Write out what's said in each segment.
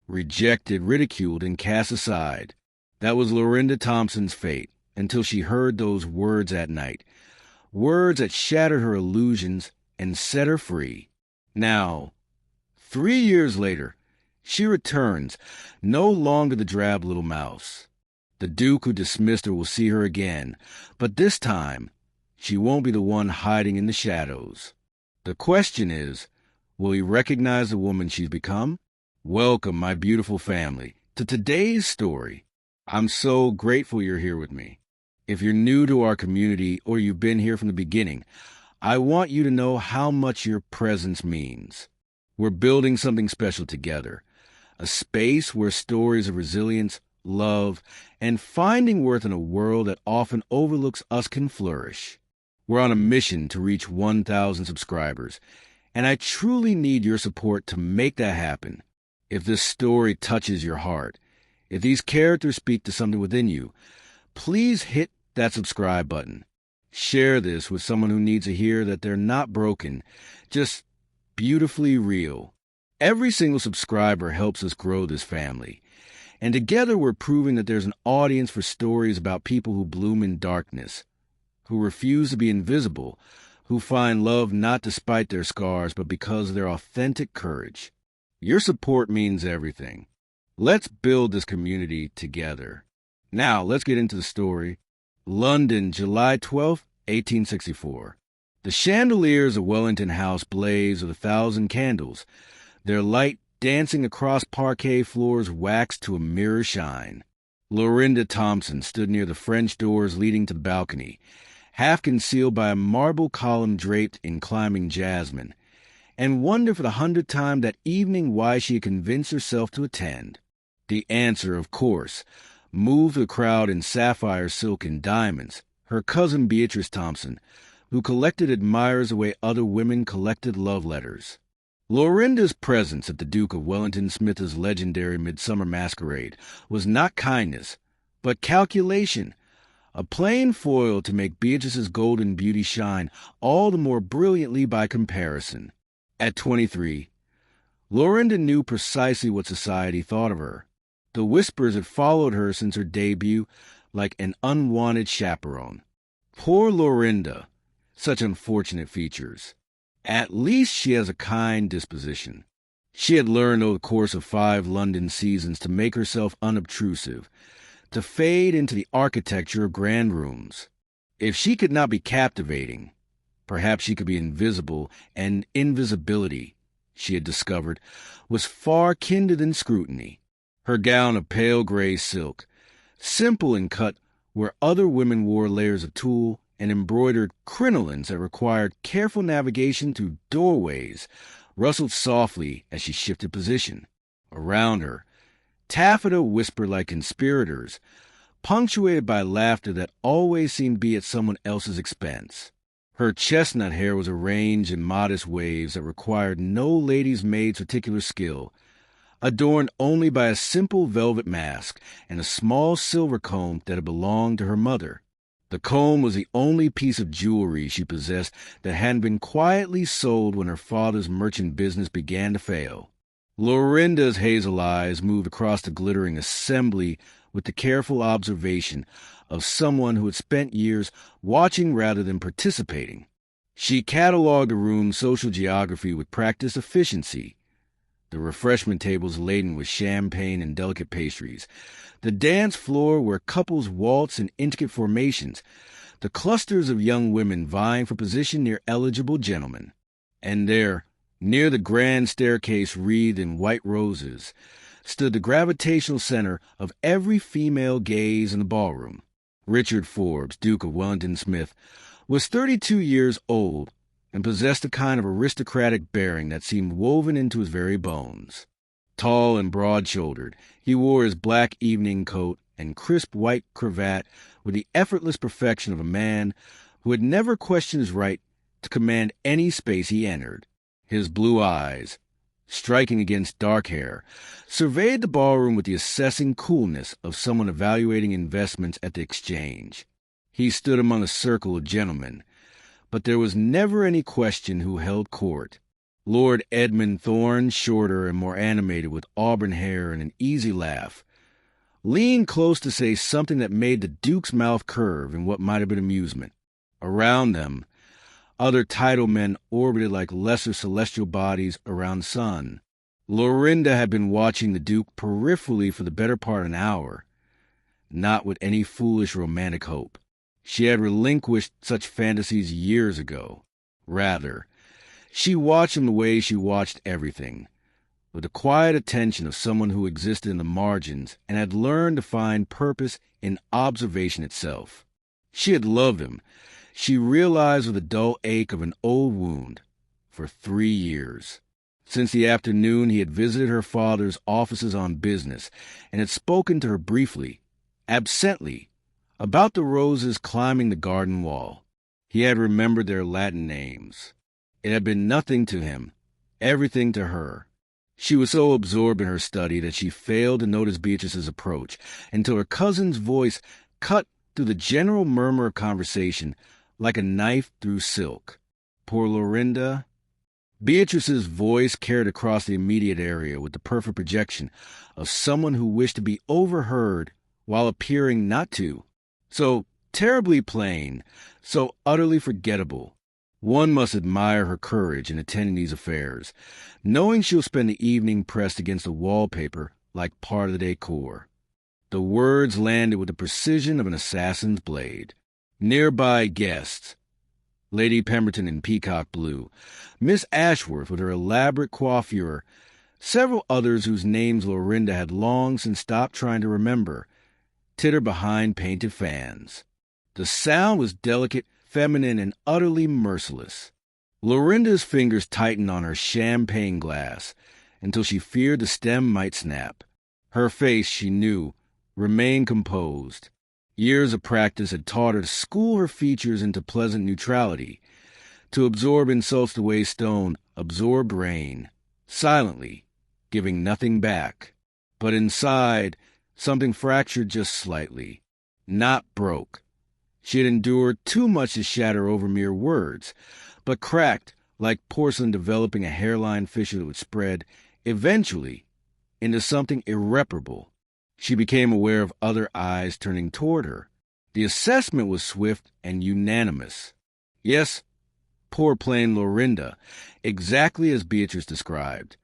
Rejected, ridiculed, and cast aside. That was Lorinda Thompson's fate, until she heard those words at night. Words that shattered her illusions and set her free. Now, 3 years later, she returns, no longer the drab little mouse. The Duke who dismissed her will see her again, but this time, she won't be the one hiding in the shadows. The question is, will he recognize the woman she's become? Welcome, my beautiful family, to today's story. I'm so grateful you're here with me. If you're new to our community or you've been here from the beginning, I want you to know how much your presence means. We're building something special together, a space where stories of resilience, love, and finding worth in a world that often overlooks us can flourish. We're on a mission to reach 1,000 subscribers, and I truly need your support to make that happen. If this story touches your heart, if these characters speak to something within you, please hit that subscribe button. Share this with someone who needs to hear that they're not broken, just beautifully real. Every single subscriber helps us grow this family. And together we're proving that there's an audience for stories about people who bloom in darkness, who refuse to be invisible, who find love not despite their scars, but because of their authentic courage. Your support means everything. Let's build this community together. Now, let's get into the story. London, July 12, 1864. The chandeliers of Wellington House blaze with 1,000 candles, their light dancing across parquet floors waxed to a mirror shine. Lorinda Thompson stood near the French doors leading to the balcony, half concealed by a marble column draped in climbing jasmine, and wondered for the 100th time that evening why she had convinced herself to attend. The answer, of course, moved the crowd in sapphire silk and diamonds, her cousin Beatrice Thompson, who collected admirers the way other women collected love letters. Lorinda's presence at the Duke of Wellington Smith's legendary midsummer masquerade was not kindness, but calculation, a plain foil to make Beatrice's golden beauty shine all the more brilliantly by comparison. At 23, Lorinda knew precisely what society thought of her. The whispers had followed her since her debut like an unwanted chaperone. Poor Lorinda, such unfortunate features. At least she has a kind disposition. She had learned over the course of 5 London seasons to make herself unobtrusive, to fade into the architecture of grand rooms. If she could not be captivating, perhaps she could be invisible, and invisibility, she had discovered, was far kinder than scrutiny. Her gown of pale gray silk, simple in cut where other women wore layers of tulle and embroidered crinolines that required careful navigation through doorways, rustled softly as she shifted position. Around her, taffeta whispered like conspirators, punctuated by laughter that always seemed to be at someone else's expense. Her chestnut hair was arranged in modest waves that required no lady's maid's particular skill, adorned only by a simple velvet mask and a small silver comb that had belonged to her mother. The comb was the only piece of jewelry she possessed that hadn't been quietly sold when her father's merchant business began to fail. Lorinda's hazel eyes moved across the glittering assembly with the careful observation of someone who had spent years watching rather than participating. She catalogued the room's social geography with practiced efficiency. The refreshment tables laden with champagne and delicate pastries, the dance floor where couples waltz in intricate formations, the clusters of young women vying for position near eligible gentlemen. And there, near the grand staircase wreathed in white roses, stood the gravitational center of every female gaze in the ballroom. Richard Forbes, Duke of Wellington Smith, was 32 years old and possessed a kind of aristocratic bearing that seemed woven into his very bones. Tall and broad-shouldered, he wore his black evening coat and crisp white cravat with the effortless perfection of a man who had never questioned his right to command any space he entered. His blue eyes, striking against dark hair, surveyed the ballroom with the assessing coolness of someone evaluating investments at the exchange. He stood among a circle of gentlemen, but there was never any question who held court. Lord Edmund Thorne, shorter and more animated with auburn hair and an easy laugh, leaned close to say something that made the Duke's mouth curve in what might have been amusement. Around them, other title men orbited like lesser celestial bodies around the sun. Lorinda had been watching the Duke peripherally for the better part of an hour, not with any foolish romantic hope. She had relinquished such fantasies years ago. Rather, she watched him the way she watched everything, with the quiet attention of someone who existed in the margins and had learned to find purpose in observation itself. She had loved him, she realized with a dull ache of an old wound, for 3 years. Since the afternoon he had visited her father's offices on business and had spoken to her briefly, absently, about the roses climbing the garden wall. He had remembered their Latin names. It had been nothing to him, everything to her. She was so absorbed in her study that she failed to notice Beatrice's approach until her cousin's voice cut through the general murmur of conversation like a knife through silk. Poor Lorinda. Beatrice's voice carried across the immediate area with the perfect projection of someone who wished to be overheard while appearing not to. So terribly plain, so utterly forgettable. One must admire her courage in attending these affairs, knowing she'll spend the evening pressed against the wallpaper like part of the decor. The words landed with the precision of an assassin's blade. Nearby guests: Lady Pemberton in peacock blue, Miss Ashworth with her elaborate coiffure, several others whose names Lorinda had long since stopped trying to remember, titter behind painted fans. The sound was delicate, feminine, and utterly merciless. Lorinda's fingers tightened on her champagne glass until she feared the stem might snap. Her face, she knew, remained composed. Years of practice had taught her to school her features into pleasant neutrality, to absorb insults the way stone absorbed rain, silently, giving nothing back. But inside, something fractured just slightly, not broke. She had endured too much to shatter over mere words, but cracked like porcelain developing a hairline fissure that would spread, eventually, into something irreparable. She became aware of other eyes turning toward her. The assessment was swift and unanimous. Yes, poor plain Lorinda, exactly as Beatrice described.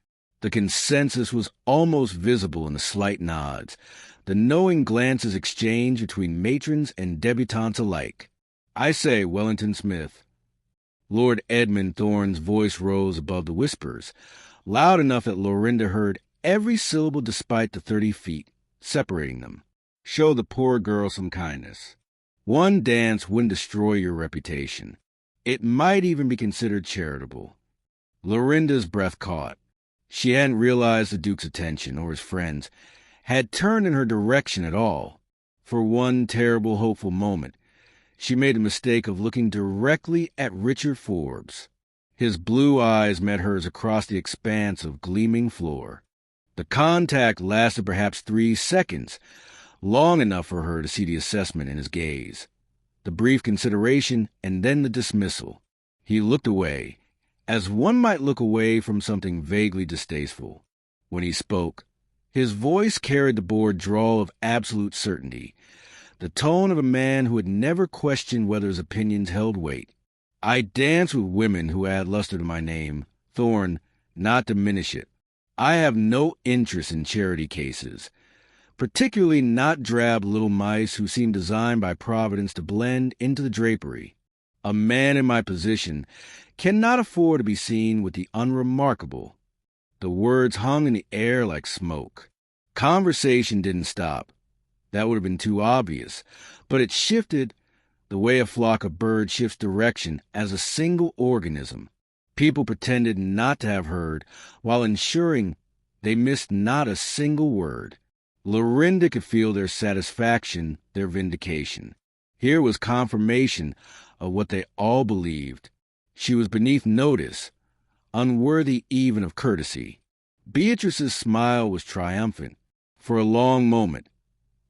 The consensus was almost visible in the slight nods, the knowing glances exchanged between matrons and debutantes alike. "I say, Wellington Smith." Lord Edmund Thorne's voice rose above the whispers, loud enough that Lorinda heard every syllable despite the 30 feet separating them. "Show the poor girl some kindness. One dance wouldn't destroy your reputation. It might even be considered charitable." Lorinda's breath caught. She hadn't realized the Duke's attention, or his friends, had turned in her direction at all. For one terrible, hopeful moment, she made the mistake of looking directly at Richard Forbes. His blue eyes met hers across the expanse of gleaming floor. The contact lasted perhaps 3 seconds, long enough for her to see the assessment in his gaze. The brief consideration, and then the dismissal. He looked away, as one might look away from something vaguely distasteful. When he spoke, his voice carried the bored drawl of absolute certainty, the tone of a man who had never questioned whether his opinions held weight. "I dance with women who add luster to my name, Thorne, not diminish it. I have no interest in charity cases, particularly not drab little mice who seem designed by Providence to blend into the drapery. A man in my position cannot afford to be seen with the unremarkable." The words hung in the air like smoke. Conversation didn't stop. That would have been too obvious, but it shifted the way a flock of birds shifts direction as a single organism. People pretended not to have heard, while ensuring they missed not a single word. Lorinda could feel their satisfaction, their vindication. Here was confirmation of what they all believed. She was beneath notice, unworthy even of courtesy. Beatrice's smile was triumphant. For a long moment,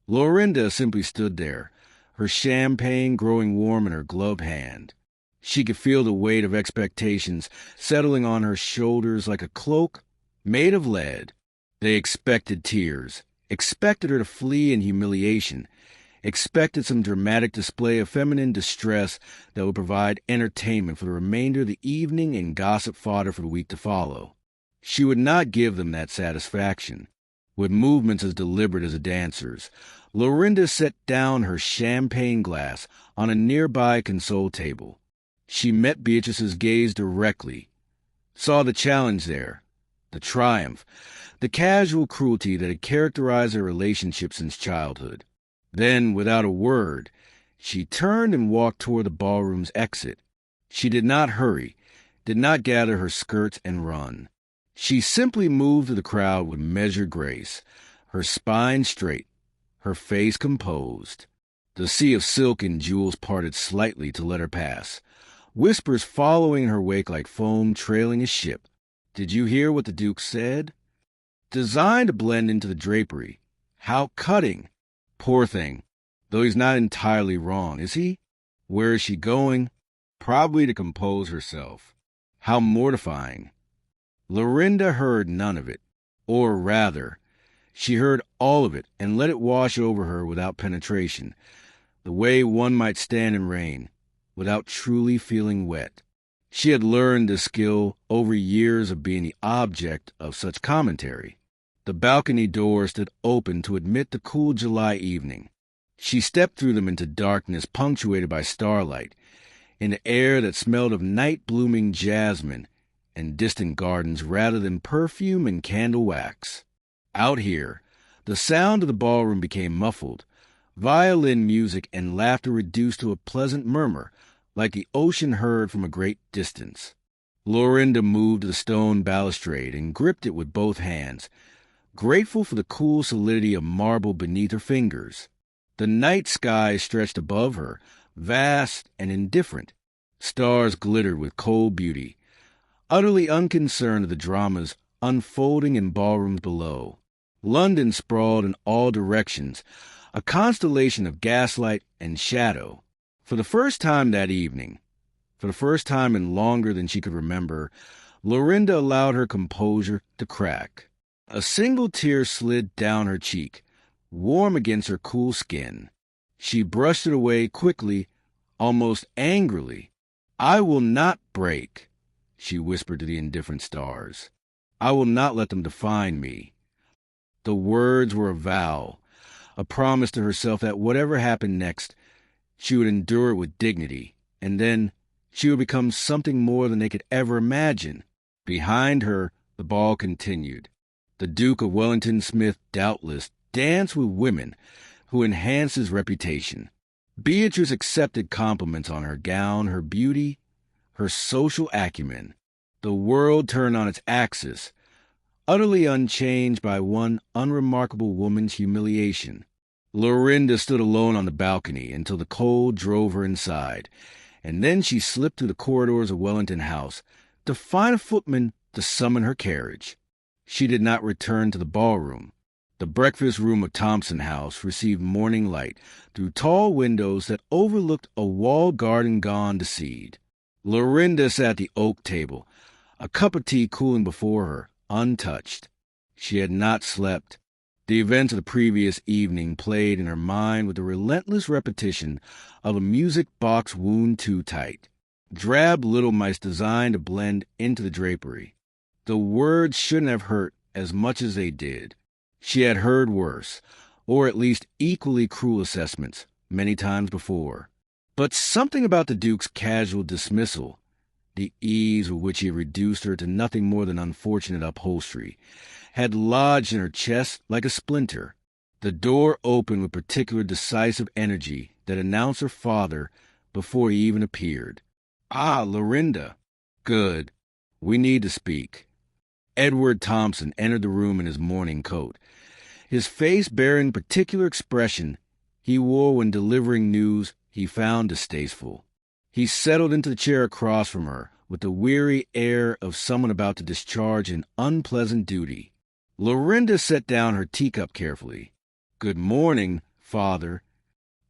Lorinda simply stood there, her champagne growing warm in her gloved hand. She could feel the weight of expectations settling on her shoulders like a cloak made of lead. They expected tears, expected her to flee in humiliation, expected some dramatic display of feminine distress that would provide entertainment for the remainder of the evening and gossip fodder for the week to follow. She would not give them that satisfaction. With movements as deliberate as a dancer's, Lorinda set down her champagne glass on a nearby console table. She met Beatrice's gaze directly, saw the challenge there, the triumph, the casual cruelty that had characterized their relationship since childhood. Then, without a word, she turned and walked toward the ballroom's exit. She did not hurry, did not gather her skirts and run. She simply moved through the crowd with measured grace, her spine straight, her face composed. The sea of silk and jewels parted slightly to let her pass, whispers following in her wake like foam trailing a ship. Did you hear what the Duke said? Designed to blend into the drapery. How cutting! Poor thing. Though he's not entirely wrong, is he? Where is she going? Probably to compose herself. How mortifying. Lorinda heard none of it. Or rather, she heard all of it and let it wash over her without penetration, the way one might stand in rain, without truly feeling wet. She had learned the skill over years of being the object of such commentary. The balcony door stood open to admit the cool July evening. She stepped through them into darkness punctuated by starlight, in the air that smelled of night-blooming jasmine and distant gardens rather than perfume and candle wax. Out here, the sound of the ballroom became muffled, violin music and laughter reduced to a pleasant murmur, like the ocean heard from a great distance. Lorinda moved to the stone balustrade and gripped it with both hands, grateful for the cool solidity of marble beneath her fingers. The night sky stretched above her, vast and indifferent. Stars glittered with cold beauty, utterly unconcerned of the dramas unfolding in ballrooms below. London sprawled in all directions, a constellation of gaslight and shadow. For the first time that evening, for the first time in longer than she could remember, Lorinda allowed her composure to crack. A single tear slid down her cheek, warm against her cool skin. She brushed it away quickly, almost angrily. "I will not break," she whispered to the indifferent stars. "I will not let them define me." The words were a vow, a promise to herself that whatever happened next, she would endure it with dignity, and then she would become something more than they could ever imagine. Behind her, the ball continued. The Duke of Wellington Smith doubtless danced with women who enhanced his reputation. Beatrice accepted compliments on her gown, her beauty, her social acumen. The world turned on its axis, utterly unchanged by one unremarkable woman's humiliation. Lorinda stood alone on the balcony until the cold drove her inside, and then she slipped through the corridors of Wellington House to find a footman to summon her carriage. She did not return to the ballroom. The breakfast room of Thompson House received morning light through tall windows that overlooked a walled garden gone to seed. Lorinda sat at the oak table, a cup of tea cooling before her, untouched. She had not slept. The events of the previous evening played in her mind with the relentless repetition of a music box wound too tight. Drab little mice designed to blend into the drapery. The words shouldn't have hurt as much as they did. She had heard worse, or at least equally cruel assessments, many times before. But something about the Duke's casual dismissal, the ease with which he had reduced her to nothing more than unfortunate upholstery, had lodged in her chest like a splinter. The door opened with particular decisive energy that announced her father before he even appeared. "Ah, Lorinda." "Good. We need to speak." Edward Thompson entered the room in his morning coat, his face bearing a particular expression he wore when delivering news he found distasteful. He settled into the chair across from her with the weary air of someone about to discharge an unpleasant duty. Lorinda set down her teacup carefully. "Good morning, Father.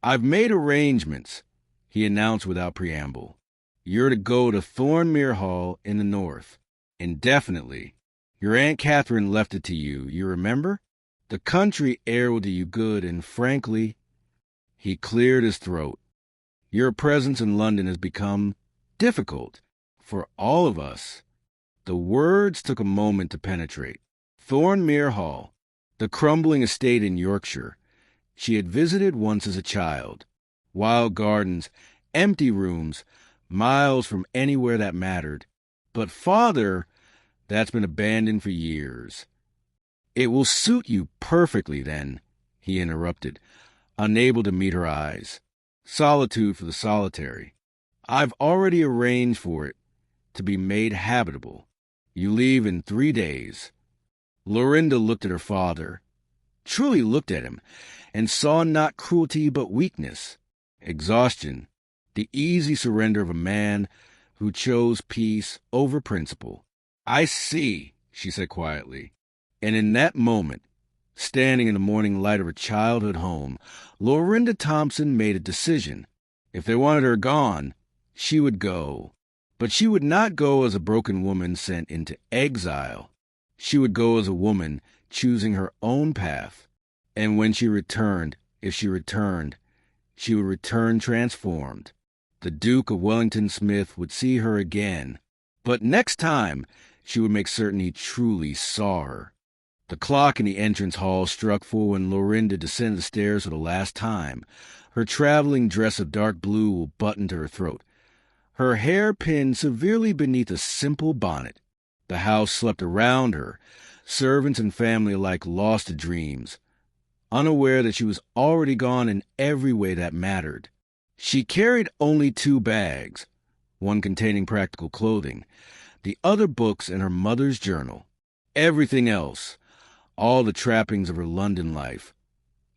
I've made arrangements," he announced without preamble. You're to go to Thornmere Hall in the north. Indefinitely. Your Aunt Catherine left it to you, you remember? The country air will do you good, and frankly, he cleared his throat. Your presence in London has become difficult for all of us. The words took a moment to penetrate. Thornmere Hall, the crumbling estate in Yorkshire, she had visited once as a child. Wild gardens, empty rooms, miles from anywhere that mattered. But father, that's been abandoned for years. It will suit you perfectly then, he interrupted, unable to meet her eyes. Solitude for the solitary. I've already arranged for it to be made habitable. You leave in 3 days. Lorinda looked at her father, truly looked at him, and saw not cruelty but weakness, exhaustion, the easy surrender of a man who chose peace over principle. I see, she said quietly. And in that moment, standing in the morning light of her childhood home, Lorinda Thompson made a decision. If they wanted her gone, she would go. But she would not go as a broken woman sent into exile. She would go as a woman choosing her own path. And when she returned, if she returned, she would return transformed. The Duke of Wellington Smith would see her again. But next time, she would make certain he truly saw her. The clock in the entrance hall struck 4 when Lorinda descended the stairs for the last time. Her traveling dress of dark blue buttoned to her throat, her hair pinned severely beneath a simple bonnet. The house slept around her, servants and family alike lost to dreams, unaware that she was already gone in every way that mattered. She carried only 2 bags, one containing practical clothing, the other books and her mother's journal. Everything else, all the trappings of her London life,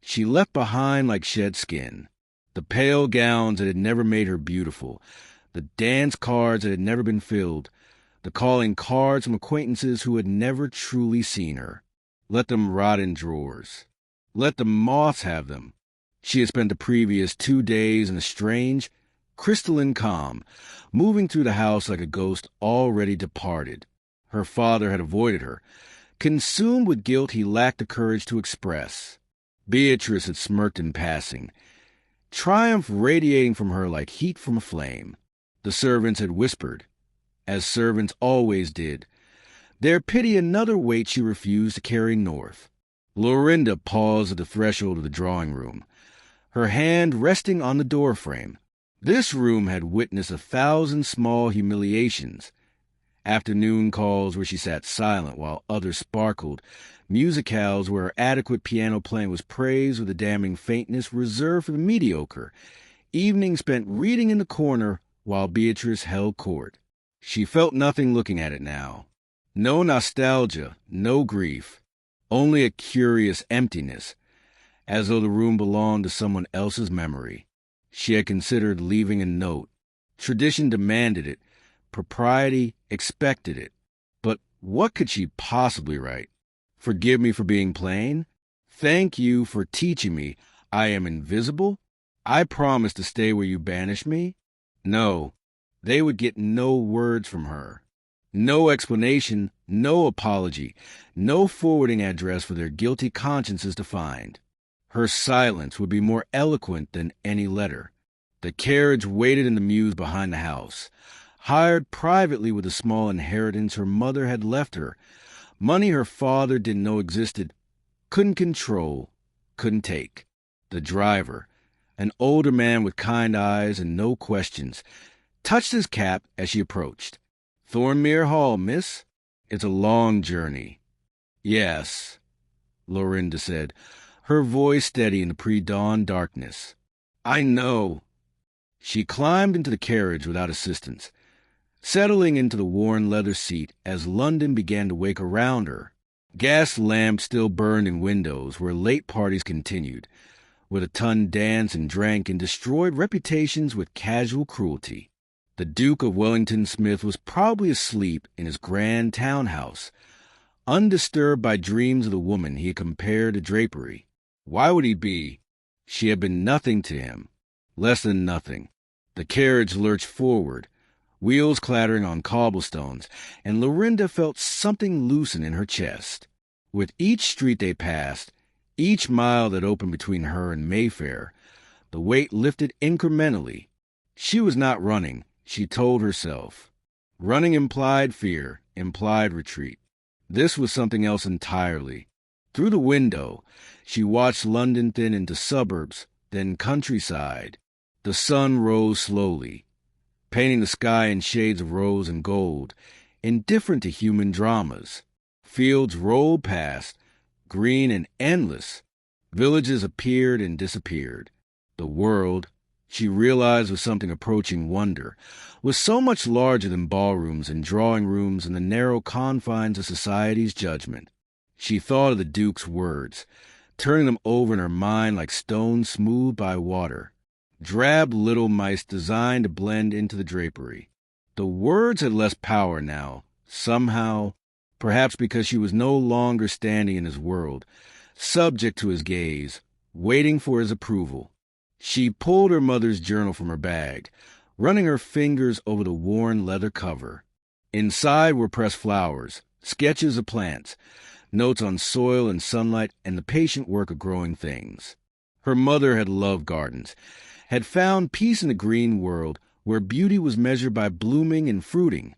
she left behind like shed skin. The pale gowns that had never made her beautiful, the dance cards that had never been filled, the calling cards from acquaintances who had never truly seen her. Let them rot in drawers. Let the moths have them. She had spent the previous 2 days in a strange, crystalline calm, moving through the house like a ghost already departed. Her father had avoided her. Consumed with guilt he lacked the courage to express. Beatrice had smirked in passing, triumph radiating from her like heat from a flame. The servants had whispered, as servants always did, their pity another weight she refused to carry north. Lorinda paused at the threshold of the drawing-room, her hand resting on the door-frame. This room had witnessed 1,000 small humiliations, afternoon calls where she sat silent while others sparkled, musicales where her adequate piano playing was praised with a damning faintness reserved for the mediocre, evenings spent reading in the corner while Beatrice held court. She felt nothing looking at it now. No nostalgia, no grief, only a curious emptiness, as though the room belonged to someone else's memory. She had considered leaving a note. Tradition demanded it. Propriety expected it. But what could she possibly write? Forgive me for being plain? Thank you for teaching me I am invisible? I promise to stay where you banish me? No, they would get no words from her. No explanation, no apology, no forwarding address for their guilty consciences to find. Her silence would be more eloquent than any letter. The carriage waited in the mews behind the house, hired privately with a small inheritance her mother had left her, money her father didn't know existed, couldn't control, couldn't take. The driver, an older man with kind eyes and no questions, touched his cap as she approached. Thornmere Hall, miss? It's a long journey. Yes, Lorinda said, her voice steady in the pre-dawn darkness. I know. She climbed into the carriage without assistance, settling into the worn leather seat as London began to wake around her. Gas lamps still burned in windows where late parties continued, where the ton danced and drank and destroyed reputations with casual cruelty. The Duke of Wellington Smith was probably asleep in his grand townhouse, undisturbed by dreams of the woman he had compared to drapery. Why would he be? She had been nothing to him, less than nothing. The carriage lurched forward, wheels clattering on cobblestones, and Lorinda felt something loosen in her chest. With each street they passed, each mile that opened between her and Mayfair, the weight lifted incrementally. She was not running, she told herself. Running implied fear, implied retreat. This was something else entirely. Through the window, she watched London thin into suburbs, then countryside. The sun rose slowly, painting the sky in shades of rose and gold, indifferent to human dramas. Fields rolled past, green and endless. Villages appeared and disappeared. The world, she realized, was something approaching wonder, was so much larger than ballrooms and drawing rooms and the narrow confines of society's judgment. She thought of the Duke's words, turning them over in her mind like stones smoothed by water. Drab little mice designed to blend into the drapery. The words had less power now, somehow, perhaps because she was no longer standing in his world, subject to his gaze, waiting for his approval. She pulled her mother's journal from her bag, running her fingers over the worn leather cover. Inside were pressed flowers, sketches of plants, notes on soil and sunlight, and the patient work of growing things. Her mother had loved gardens, had found peace in a green world where beauty was measured by blooming and fruiting,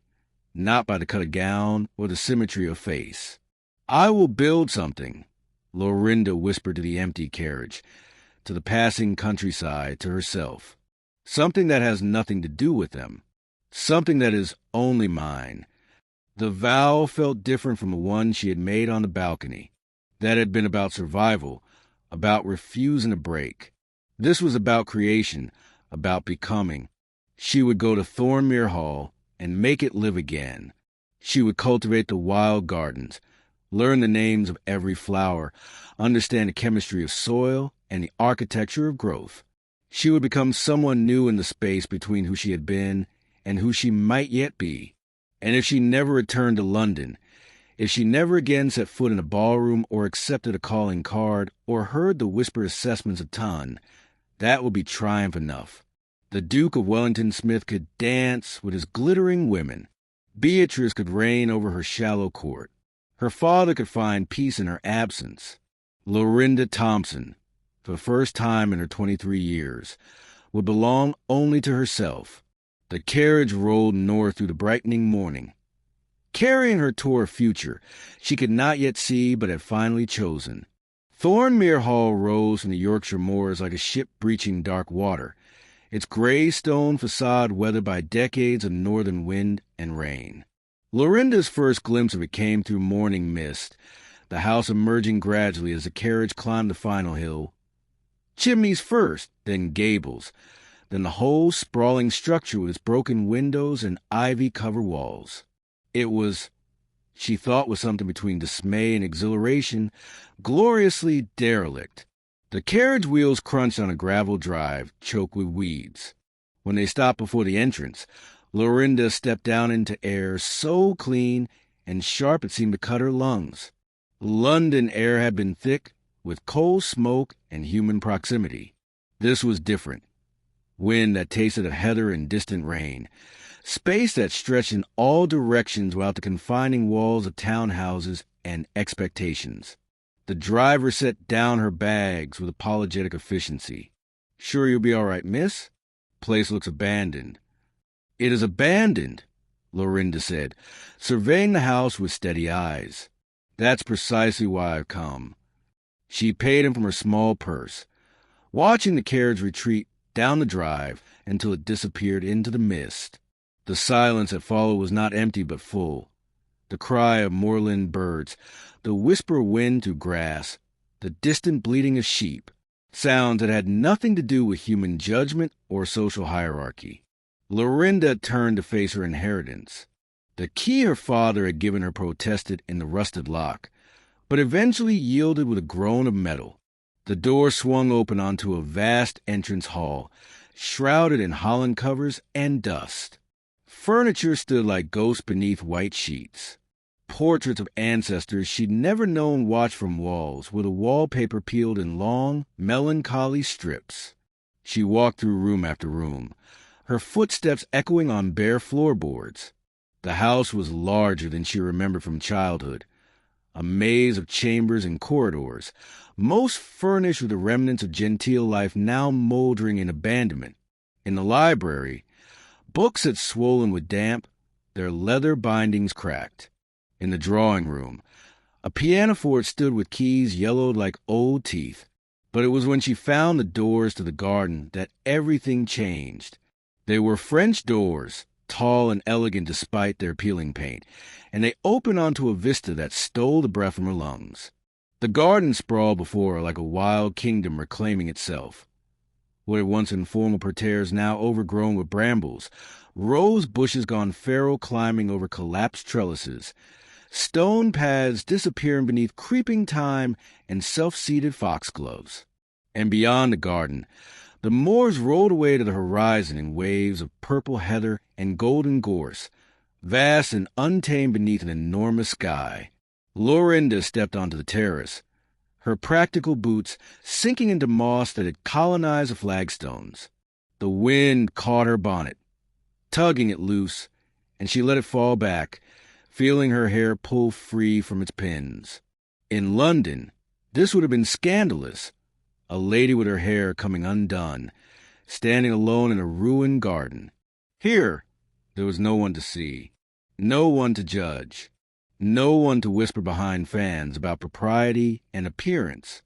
not by the cut of gown or the symmetry of face. "I will build something," Lorinda whispered to the empty carriage, to the passing countryside, to herself. "Something that has nothing to do with them. Something that is only mine." The vow felt different from the one she had made on the balcony. That had been about survival, about refusing to break. This was about creation, about becoming. She would go to Thornmere Hall and make it live again. She would cultivate the wild gardens, learn the names of every flower, understand the chemistry of soil and the architecture of growth. She would become someone new in the space between who she had been and who she might yet be. And if she never returned to London, if she never again set foot in a ballroom or accepted a calling card or heard the whispered assessments of Ton, that would be triumph enough. The Duke of Wellington Smith could dance with his glittering women. Beatrice could reign over her shallow court. Her father could find peace in her absence. Lorinda Thompson, for the first time in her 23 years, would belong only to herself. The carriage rolled north through the brightening morning, carrying her toward a future she could not yet see but had finally chosen. Thornmere Hall rose from the Yorkshire moors like a ship breaching dark water, its gray stone facade weathered by decades of northern wind and rain. Lorinda's first glimpse of it came through morning mist, the house emerging gradually as the carriage climbed the final hill. Chimneys first, then gables, then the whole sprawling structure with its broken windows and ivy-covered walls. It was, she thought with something between dismay and exhilaration, gloriously derelict. The carriage wheels crunched on a gravel drive, choked with weeds. When they stopped before the entrance, Lorinda stepped down into air so clean and sharp it seemed to cut her lungs. London air had been thick with coal smoke and human proximity. This was different. Wind that tasted of heather and distant rain. Space that stretched in all directions without the confining walls of townhouses and expectations. The driver set down her bags with apologetic efficiency. "Sure you'll be all right, miss? Place looks abandoned." "It is abandoned," Lorinda said, surveying the house with steady eyes. "That's precisely why I've come." She paid him from her small purse, watching the carriage retreat down the drive until it disappeared into the mist. The silence that followed was not empty but full. The cry of moorland birds, the whisper of wind through grass, the distant bleating of sheep, sounds that had nothing to do with human judgment or social hierarchy. Lorinda turned to face her inheritance. The key her father had given her protested in the rusted lock, but eventually yielded with a groan of metal. The door swung open onto a vast entrance hall, shrouded in holland covers and dust. Furniture stood like ghosts beneath white sheets. Portraits of ancestors she'd never known watched from walls, with the wallpaper peeled in long, melancholy strips. She walked through room after room, her footsteps echoing on bare floorboards. The house was larger than she remembered from childhood, a maze of chambers and corridors, most furnished with the remnants of genteel life now moldering in abandonment. In the library, books had swollen with damp, their leather bindings cracked. In the drawing room, a pianoforte stood with keys yellowed like old teeth. But it was when she found the doors to the garden that everything changed. They were French doors, tall and elegant despite their peeling paint, and they opened onto a vista that stole the breath from her lungs. The garden sprawled before her like a wild kingdom reclaiming itself. What had once informal parterres now overgrown with brambles, rose bushes gone feral climbing over collapsed trellises, stone paths disappearing beneath creeping thyme and self-seeded foxgloves. And beyond the garden, the moors rolled away to the horizon in waves of purple heather and golden gorse, vast and untamed beneath an enormous sky. Lorinda stepped onto the terrace, her practical boots sinking into moss that had colonized the flagstones. The wind caught her bonnet, tugging it loose, and she let it fall back, feeling her hair pull free from its pins. In London, this would have been scandalous. A lady with her hair coming undone, standing alone in a ruined garden. Here, there was no one to see, no one to judge, no one to whisper behind fans about propriety and appearance.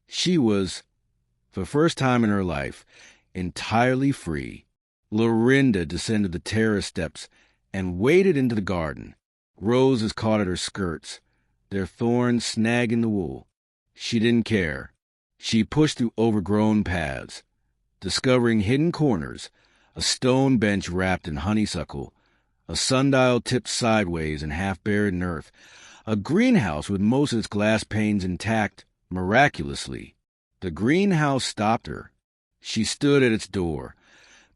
She was, for the first time in her life, entirely free. Lorinda descended the terrace steps and waded into the garden. Roses caught at her skirts, their thorns snagging the wool. She didn't care. She pushed through overgrown paths, discovering hidden corners, a stone bench wrapped in honeysuckle, a sundial tipped sideways and half buried in earth, a greenhouse with most of its glass panes intact, miraculously. The greenhouse stopped her. She stood at its door,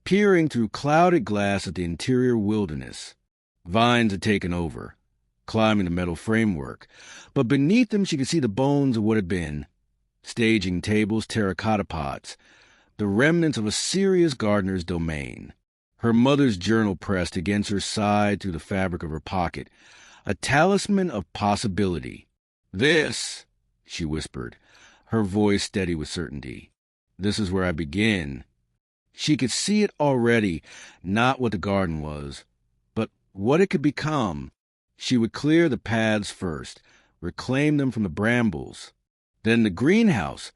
peering through clouded glass at the interior wilderness. Vines had taken over, climbing the metal framework, but beneath them she could see the bones of what had been. Staging tables, terracotta pots, the remnants of a serious gardener's domain. Her mother's journal pressed against her side through the fabric of her pocket, a talisman of possibility. "This," she whispered, her voice steady with certainty. "This is where I begin." She could see it already, not what the garden was, but what it could become. She would clear the paths first, reclaim them from the brambles. Then the greenhouse,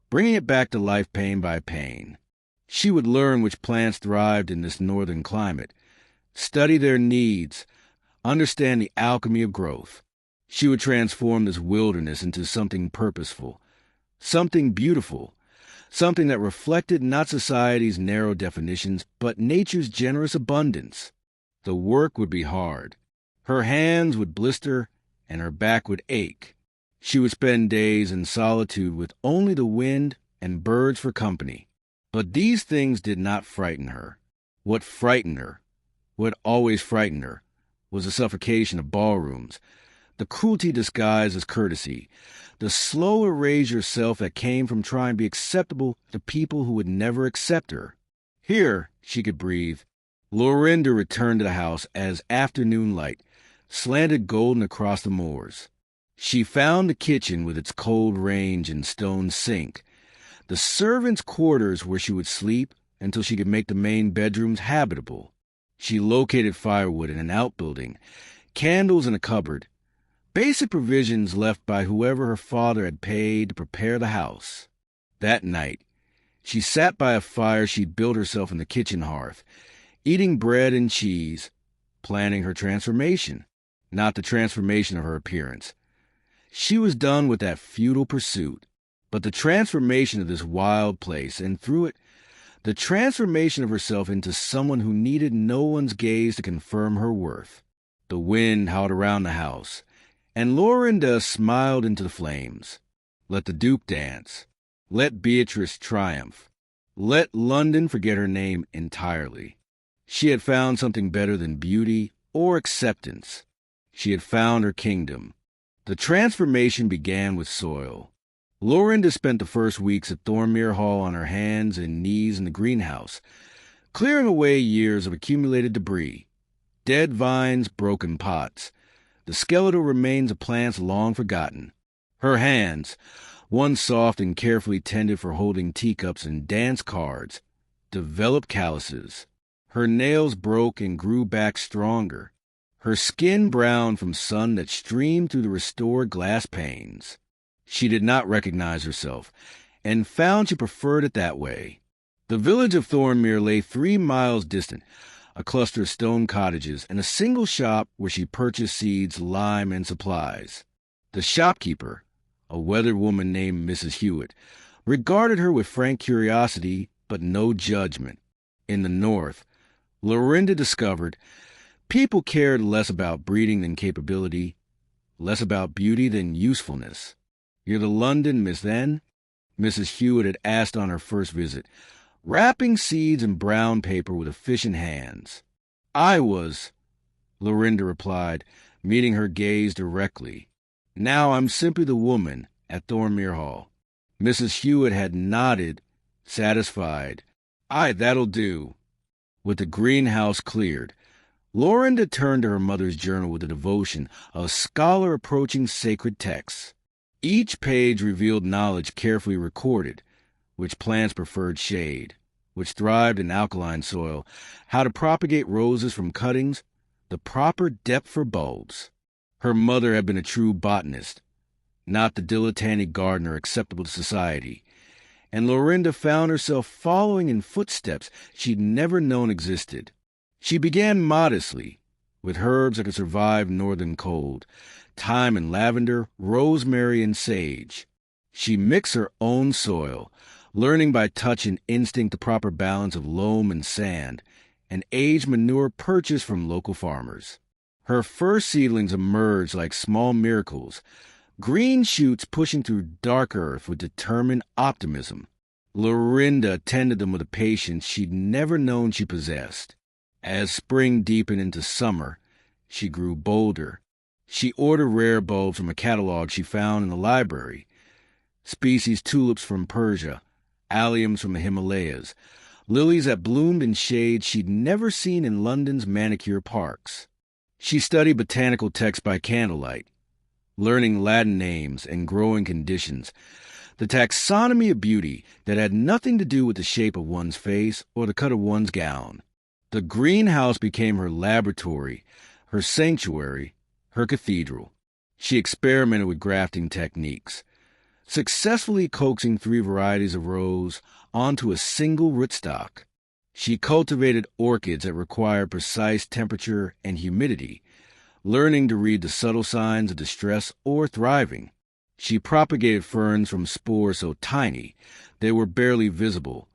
bringing it back to life pane by pane. She would learn which plants thrived in this northern climate, study their needs, understand the alchemy of growth. She would transform this wilderness into something purposeful, something beautiful, something that reflected not society's narrow definitions, but nature's generous abundance. The work would be hard. Her hands would blister and her back would ache. She would spend days in solitude with only the wind and birds for company. But these things did not frighten her. What frightened her, what always frightened her, was the suffocation of ballrooms, the cruelty disguised as courtesy, the slow erasure self that came from trying to be acceptable to people who would never accept her. Here she could breathe. Lorinda returned to the house as afternoon light slanted golden across the moors. She found the kitchen with its cold range and stone sink, the servants' quarters where she would sleep until she could make the main bedrooms habitable. She located firewood in an outbuilding, candles in a cupboard, basic provisions left by whoever her father had paid to prepare the house. That night, she sat by a fire she'd built herself in the kitchen hearth, eating bread and cheese, planning her transformation, not the transformation of her appearance. She was done with that futile pursuit, but the transformation of this wild place, and through it, the transformation of herself into someone who needed no one's gaze to confirm her worth. The wind howled around the house, and Lorinda smiled into the flames. Let the Duke dance. Let Beatrice triumph. Let London forget her name entirely. She had found something better than beauty or acceptance. She had found her kingdom. The transformation began with soil. Lorinda spent the first weeks at Thornmere Hall on her hands and knees in the greenhouse, clearing away years of accumulated debris, dead vines, broken pots, the skeletal remains of plants long forgotten. Her hands, once soft and carefully tended for holding teacups and dance cards, developed calluses. Her nails broke and grew back stronger. Her skin browned from sun that streamed through the restored glass panes. She did not recognize herself, and found she preferred it that way. The village of Thornmere lay 3 miles distant, a cluster of stone cottages and a single shop where she purchased seeds, lime, and supplies. The shopkeeper, a weathered woman named Mrs. Hewitt, regarded her with frank curiosity but no judgment. In the north, Lorinda discovered people cared less about breeding than capability, less about beauty than usefulness. "You're the London Miss then?" Mrs. Hewitt had asked on her first visit, wrapping seeds in brown paper with efficient hands. "I was," Lorinda replied, meeting her gaze directly. "Now I'm simply the woman at Thornmere Hall." Mrs. Hewitt had nodded, satisfied. "Aye, that'll do." With the greenhouse cleared, Lorinda turned to her mother's journal with the devotion of a scholar approaching sacred texts. Each page revealed knowledge carefully recorded: which plants preferred shade, which thrived in alkaline soil, how to propagate roses from cuttings, the proper depth for bulbs. Her mother had been a true botanist, not the dilettante gardener acceptable to society, and Lorinda found herself following in footsteps she'd never known existed. She began modestly, with herbs that could survive northern cold, thyme and lavender, rosemary and sage. She mixed her own soil, learning by touch and instinct the proper balance of loam and sand, and aged manure purchased from local farmers. Her first seedlings emerged like small miracles, green shoots pushing through dark earth with determined optimism. Lorinda tended them with a patience she'd never known she possessed. As spring deepened into summer, she grew bolder. She ordered rare bulbs from a catalog she found in the library, species tulips from Persia, alliums from the Himalayas, lilies that bloomed in shades she'd never seen in London's manicure parks. She studied botanical texts by candlelight, learning Latin names and growing conditions, the taxonomy of beauty that had nothing to do with the shape of one's face or the cut of one's gown. The greenhouse became her laboratory, her sanctuary, her cathedral. She experimented with grafting techniques, successfully coaxing 3 varieties of rose onto a single rootstock. She cultivated orchids that required precise temperature and humidity, learning to read the subtle signs of distress or thriving. She propagated ferns from spores so tiny they were barely visible,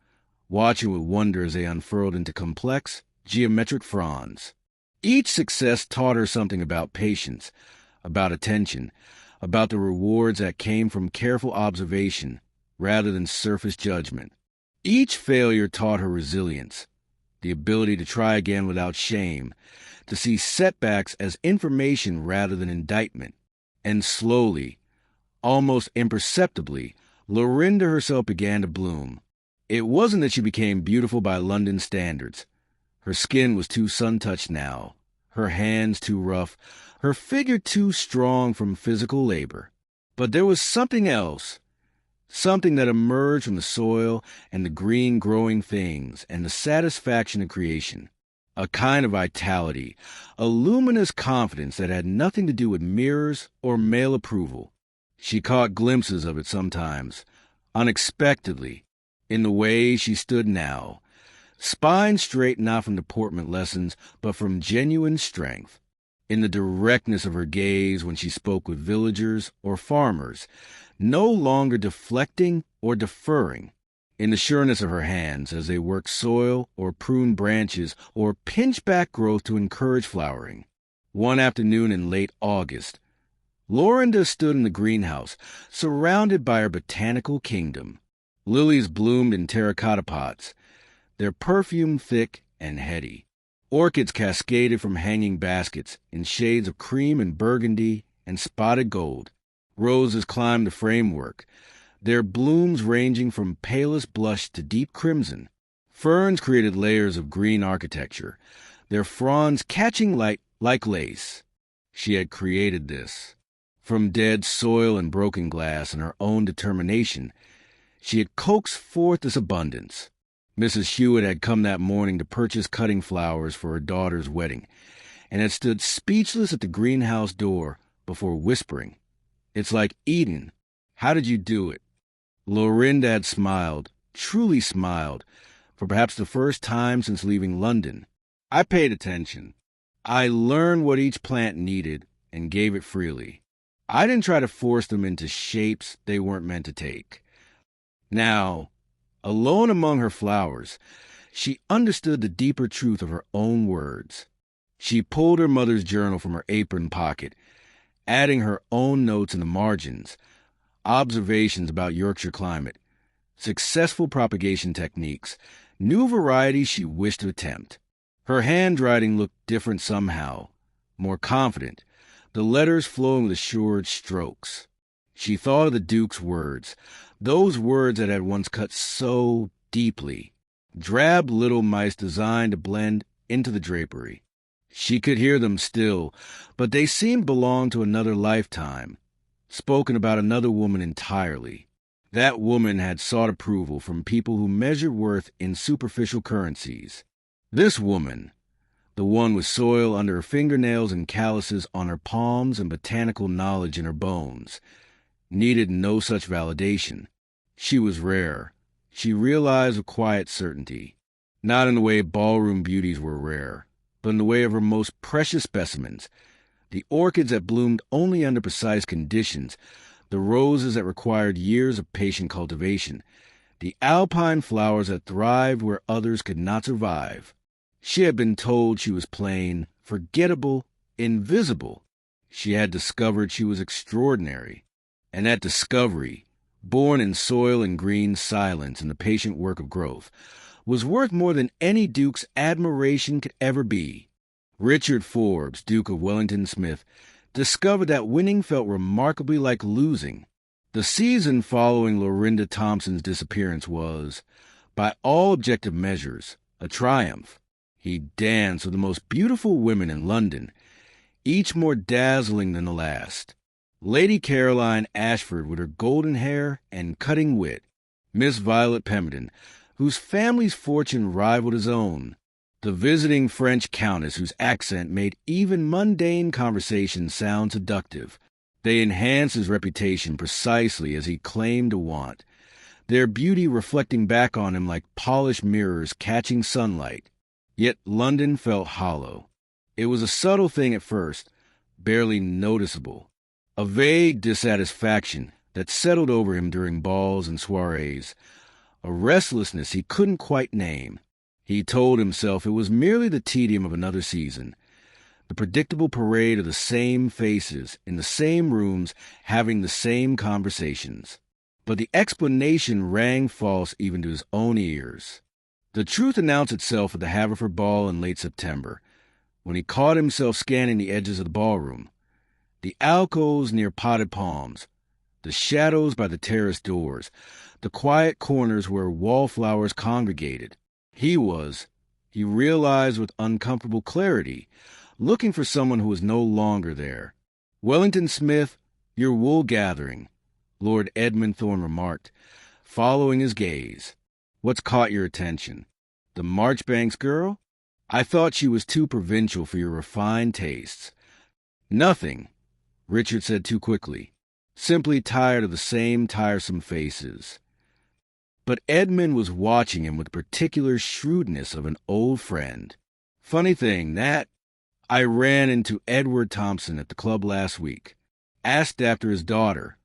watching with wonder as they unfurled into complex, geometric fronds. Each success taught her something about patience, about attention, about the rewards that came from careful observation rather than surface judgment. Each failure taught her resilience, the ability to try again without shame, to see setbacks as information rather than indictment. And slowly, almost imperceptibly, Lorinda herself began to bloom. It wasn't that she became beautiful by London standards. Her skin was too sun-touched now, her hands too rough, her figure too strong from physical labor. But there was something else, something that emerged from the soil and the green growing things and the satisfaction of creation. A kind of vitality, a luminous confidence that had nothing to do with mirrors or male approval. She caught glimpses of it sometimes, unexpectedly, in the way she stood now, spine straight not from deportment lessons, but from genuine strength. In the directness of her gaze when she spoke with villagers or farmers, no longer deflecting or deferring. In the sureness of her hands as they worked soil or pruned branches or pinched back growth to encourage flowering. One afternoon in late August, Lorinda stood in the greenhouse, surrounded by her botanical kingdom. Lilies bloomed in terracotta pots, their perfume thick and heady. Orchids cascaded from hanging baskets in shades of cream and burgundy and spotted gold. Roses climbed the framework, their blooms ranging from palest blush to deep crimson. Ferns created layers of green architecture, their fronds catching light like lace. She had created this. From dead soil and broken glass and her own determination, she had coaxed forth this abundance. Mrs. Hewitt had come that morning to purchase cutting flowers for her daughter's wedding, and had stood speechless at the greenhouse door before whispering, "It's like Eden. How did you do it?" Lorinda had smiled, truly smiled, for perhaps the first time since leaving London. "I paid attention. I learned what each plant needed and gave it freely. I didn't try to force them into shapes they weren't meant to take." Now, alone among her flowers, she understood the deeper truth of her own words. She pulled her mother's journal from her apron pocket, adding her own notes in the margins, observations about Yorkshire climate, successful propagation techniques, new varieties she wished to attempt. Her handwriting looked different somehow, more confident, the letters flowing with assured strokes. She thought of the Duke's words, those words that had once cut so deeply, drab little mice designed to blend into the drapery. She could hear them still, but they seemed to belong to another lifetime, spoken about another woman entirely. That woman had sought approval from people who measured worth in superficial currencies. This woman, the one with soil under her fingernails and calluses on her palms and botanical knowledge in her bones, needed no such validation. She was rare. She realized with quiet certainty, not in the way ballroom beauties were rare, but in the way of her most precious specimens, the orchids that bloomed only under precise conditions, the roses that required years of patient cultivation, the alpine flowers that thrived where others could not survive. She had been told she was plain, forgettable, invisible. She had discovered she was extraordinary. And that discovery, born in soil and green silence and the patient work of growth, was worth more than any duke's admiration could ever be. Richard Forbes, Duke of Wellington Smith, discovered that winning felt remarkably like losing. The season following Lorinda Thompson's disappearance was, by all objective measures, a triumph. He danced with the most beautiful women in London, each more dazzling than the last. Lady Caroline Ashford with her golden hair and cutting wit, Miss Violet Pemberton, whose family's fortune rivaled his own, the visiting French countess whose accent made even mundane conversation sound seductive. They enhanced his reputation precisely as he claimed to want, their beauty reflecting back on him like polished mirrors catching sunlight. Yet London felt hollow. It was a subtle thing at first, barely noticeable, a vague dissatisfaction that settled over him during balls and soirees, a restlessness he couldn't quite name. He told himself it was merely the tedium of another season, the predictable parade of the same faces in the same rooms having the same conversations. But the explanation rang false even to his own ears. The truth announced itself at the Haverford Ball in late September, when he caught himself scanning the edges of the ballroom, the alcoves near potted palms, the shadows by the terrace doors, the quiet corners where wallflowers congregated. He realized with uncomfortable clarity, looking for someone who was no longer there. "Wellington Smith, you're wool-gathering," Lord Edmund Thorne remarked, following his gaze. "What's caught your attention? The Marchbanks girl? I thought she was too provincial for your refined tastes." "Nothing," Richard said too quickly. "Simply tired of the same tiresome faces." But Edmund was watching him with the particular shrewdness of an old friend. "Funny thing, that I ran into Edward Thompson at the club last week. Asked after his daughter.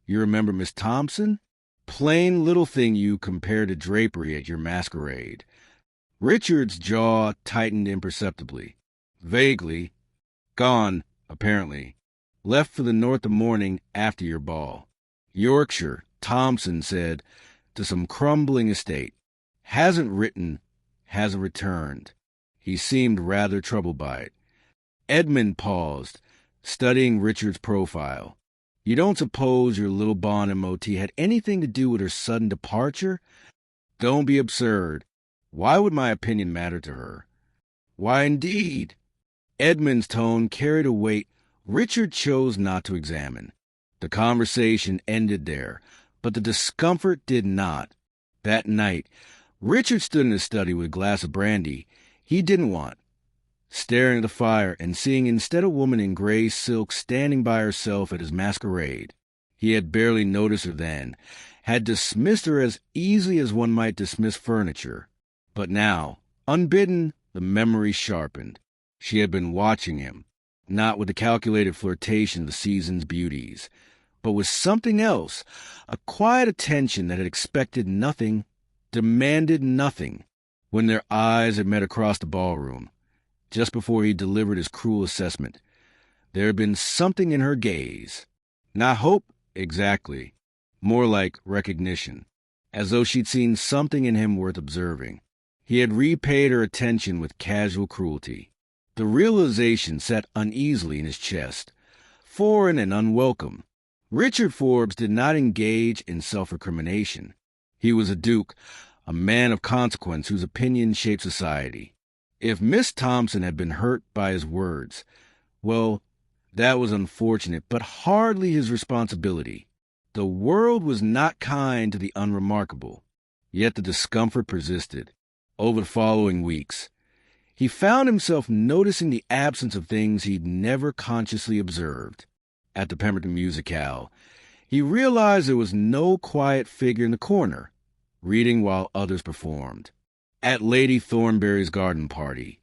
You remember Miss Thompson? Plain little thing you compared to drapery at your masquerade." Richard's jaw tightened imperceptibly. "Vaguely. Gone, apparently. Left for the north the morning after your ball. Yorkshire, Thompson said, to some crumbling estate. Hasn't written, hasn't returned." He seemed rather troubled by it. Edmund paused, studying Richard's profile. "You don't suppose your little bon mot had anything to do with her sudden departure?" "Don't be absurd. Why would my opinion matter to her? Why, indeed? Edmund's tone carried a weight Richard chose not to examine. The conversation ended there, but the discomfort did not. That night, Richard stood in his study with a glass of brandy he didn't want, staring at the fire and seeing instead a woman in gray silk standing by herself at his masquerade. He had barely noticed her then, had dismissed her as easily as one might dismiss furniture. But now, unbidden, the memory sharpened. She had been watching him, not with the calculated flirtation of the season's beauties, but with something else, a quiet attention that had expected nothing, demanded nothing. When their eyes had met across the ballroom, just before he delivered his cruel assessment, there had been something in her gaze. Not hope, exactly, more like recognition, as though she'd seen something in him worth observing. He had repaid her attention with casual cruelty. The realization sat uneasily in his chest, foreign and unwelcome. Richard Forbes did not engage in self-recrimination. He was a duke, a man of consequence whose opinions shaped society. If Miss Thompson had been hurt by his words, well, that was unfortunate, but hardly his responsibility. The world was not kind to the unremarkable, yet the discomfort persisted. Over the following weeks, he found himself noticing the absence of things he'd never consciously observed. At the Pemberton Musicale, he realized there was no quiet figure in the corner, reading while others performed. At Lady Thornberry's garden party,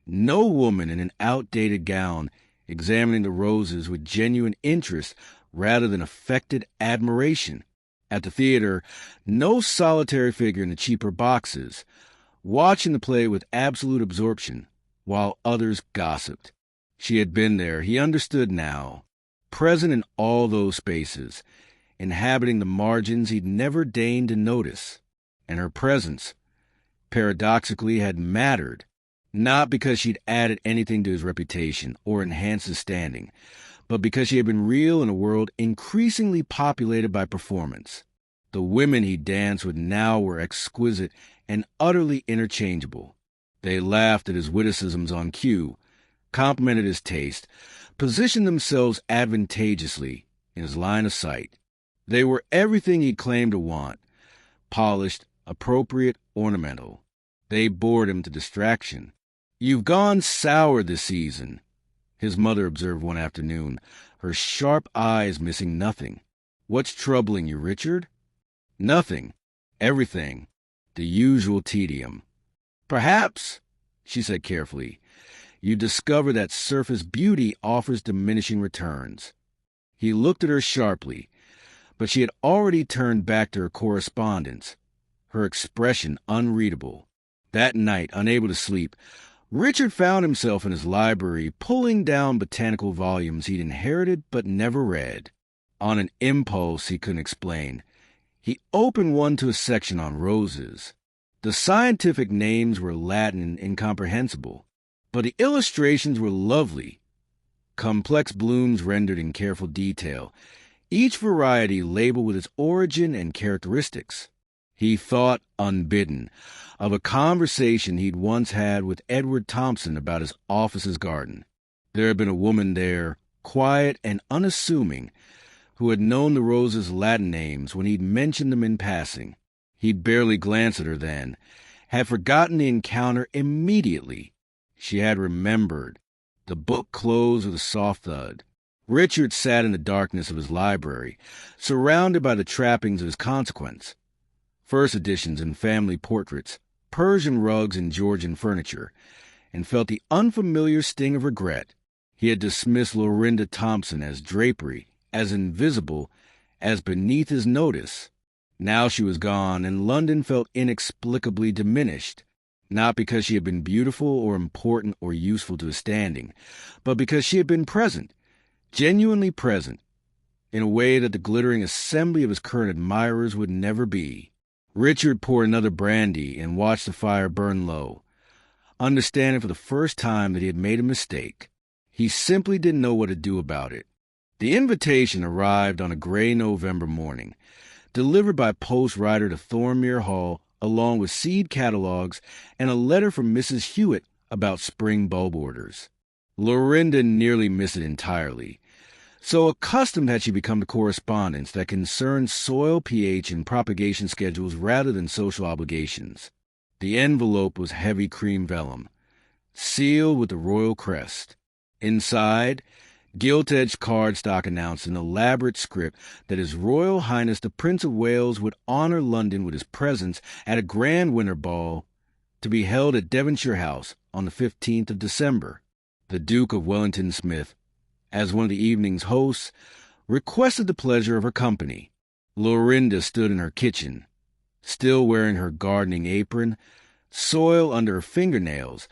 no woman in an outdated gown examining the roses with genuine interest rather than affected admiration. At the theater, no solitary figure in the cheaper boxes, watching the play with absolute absorption, while others gossiped. She had been there, he understood now, present in all those spaces, inhabiting the margins he'd never deigned to notice. And her presence, paradoxically, had mattered, not because she'd added anything to his reputation or enhanced his standing, but because she had been real in a world increasingly populated by performance. The women he danced with now were exquisite and utterly interchangeable. They laughed at his witticisms on cue, complimented his taste, positioned themselves advantageously in his line of sight. They were everything he claimed to want, polished, appropriate, ornamental. They bored him to distraction. "You've gone sour this season," his mother observed one afternoon, her sharp eyes missing nothing. "What's troubling you, Richard?" "Nothing. Everything. The usual tedium." "Perhaps," she said carefully, "you discover that surface beauty offers diminishing returns." He looked at her sharply, but she had already turned back to her correspondence, her expression unreadable. That night, unable to sleep, Richard found himself in his library pulling down botanical volumes he'd inherited but never read. On an impulse he couldn't explain, he opened one to a section on roses. The scientific names were Latin and incomprehensible, but the illustrations were lovely. Complex blooms rendered in careful detail, each variety labeled with its origin and characteristics. He thought, unbidden, of a conversation he'd once had with Edward Thompson about his office's garden. There had been a woman there, quiet and unassuming, who had known the roses' Latin names when he'd mentioned them in passing. He'd barely glanced at her then, had forgotten the encounter immediately. She had remembered. The book closed with a soft thud. Richard sat in the darkness of his library, surrounded by the trappings of his consequence. First editions and family portraits, Persian rugs and Georgian furniture, and felt the unfamiliar sting of regret. He had dismissed Lorinda Thompson as drapery, as invisible, as beneath his notice. Now she was gone, and London felt inexplicably diminished, not because she had been beautiful or important or useful to his standing, but because she had been present, genuinely present, in a way that the glittering assembly of his current admirers would never be. Richard poured another brandy and watched the fire burn low, understanding for the first time that he had made a mistake. He simply didn't know what to do about it. The invitation arrived on a gray November morning, delivered by post rider to Thornmere Hall along with seed catalogs and a letter from Mrs. Hewitt about spring bulb orders. Lorinda nearly missed it entirely. So accustomed had she become to correspondence that concerned soil pH and propagation schedules rather than social obligations. The envelope was heavy cream vellum, sealed with the royal crest. Inside, gilt-edged cardstock announced in elaborate script that His Royal Highness the Prince of Wales would honor London with his presence at a grand winter ball to be held at Devonshire House on the 15th of December. The Duke of Wellington Smith, as one of the evening's hosts, requested the pleasure of her company. Lorinda stood in her kitchen, still wearing her gardening apron, soil under her fingernails,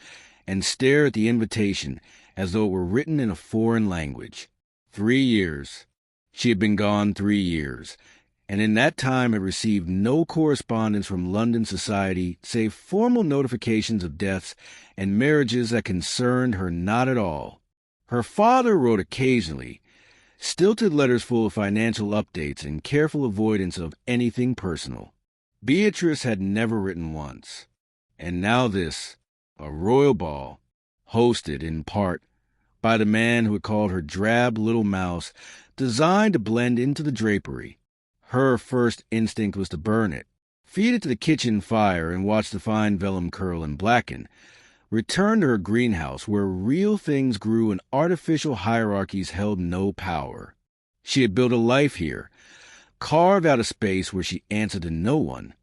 and stared at the invitation as though it were written in a foreign language. 3 years. She had been gone 3 years, and in that time had received no correspondence from London society save formal notifications of deaths and marriages that concerned her not at all. Her father wrote occasionally, stilted letters full of financial updates and careful avoidance of anything personal. Beatrice had never written once. And now this, a royal ball, hosted in part by the man who had called her drab little mouse, designed to blend into the drapery. Her first instinct was to burn it, feed it to the kitchen fire and watch the fine vellum curl and blacken, return to her greenhouse where real things grew and artificial hierarchies held no power. She had built a life here, carved out a space where she answered to no one,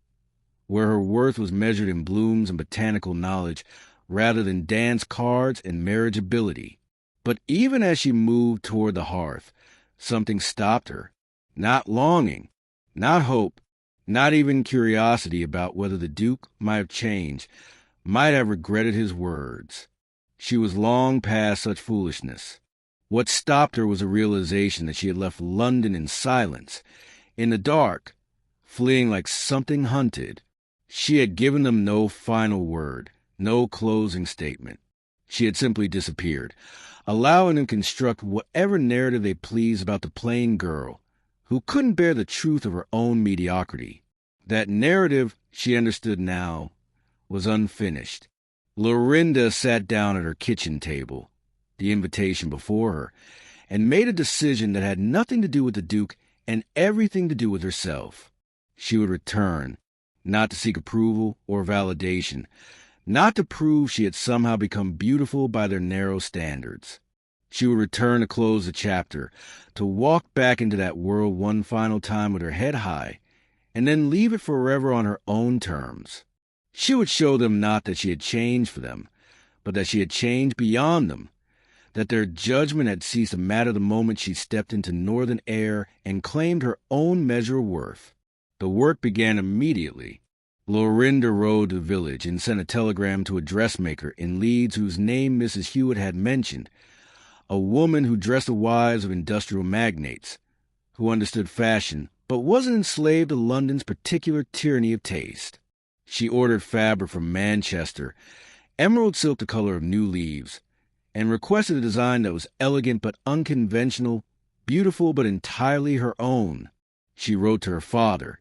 where her worth was measured in blooms and botanical knowledge rather than dance cards and marriageability. But even as she moved toward the hearth, something stopped her. Not longing, not hope, not even curiosity about whether the Duke might have changed, might have regretted his words. She was long past such foolishness. What stopped her was a realization that she had left London in silence, in the dark, fleeing like something hunted. She had given them no final word, no closing statement. She had simply disappeared, allowing them to construct whatever narrative they pleased about the plain girl, who couldn't bear the truth of her own mediocrity. That narrative, she understood now, was unfinished. Lorinda sat down at her kitchen table, the invitation before her, and made a decision that had nothing to do with the Duke and everything to do with herself. She would return, not to seek approval or validation, not to prove she had somehow become beautiful by their narrow standards. She would return to close the chapter, to walk back into that world one final time with her head high, and then leave it forever on her own terms. She would show them not that she had changed for them, but that she had changed beyond them, that their judgment had ceased to matter the moment she stepped into northern air and claimed her own measure of worth. The work began immediately. Lorinda rode to the village and sent a telegram to a dressmaker in Leeds whose name Mrs. Hewitt had mentioned, a woman who dressed the wives of industrial magnates, who understood fashion but wasn't enslaved to London's particular tyranny of taste. She ordered fabric from Manchester, emerald silk the color of new leaves, and requested a design that was elegant but unconventional, beautiful but entirely her own. She wrote to her father,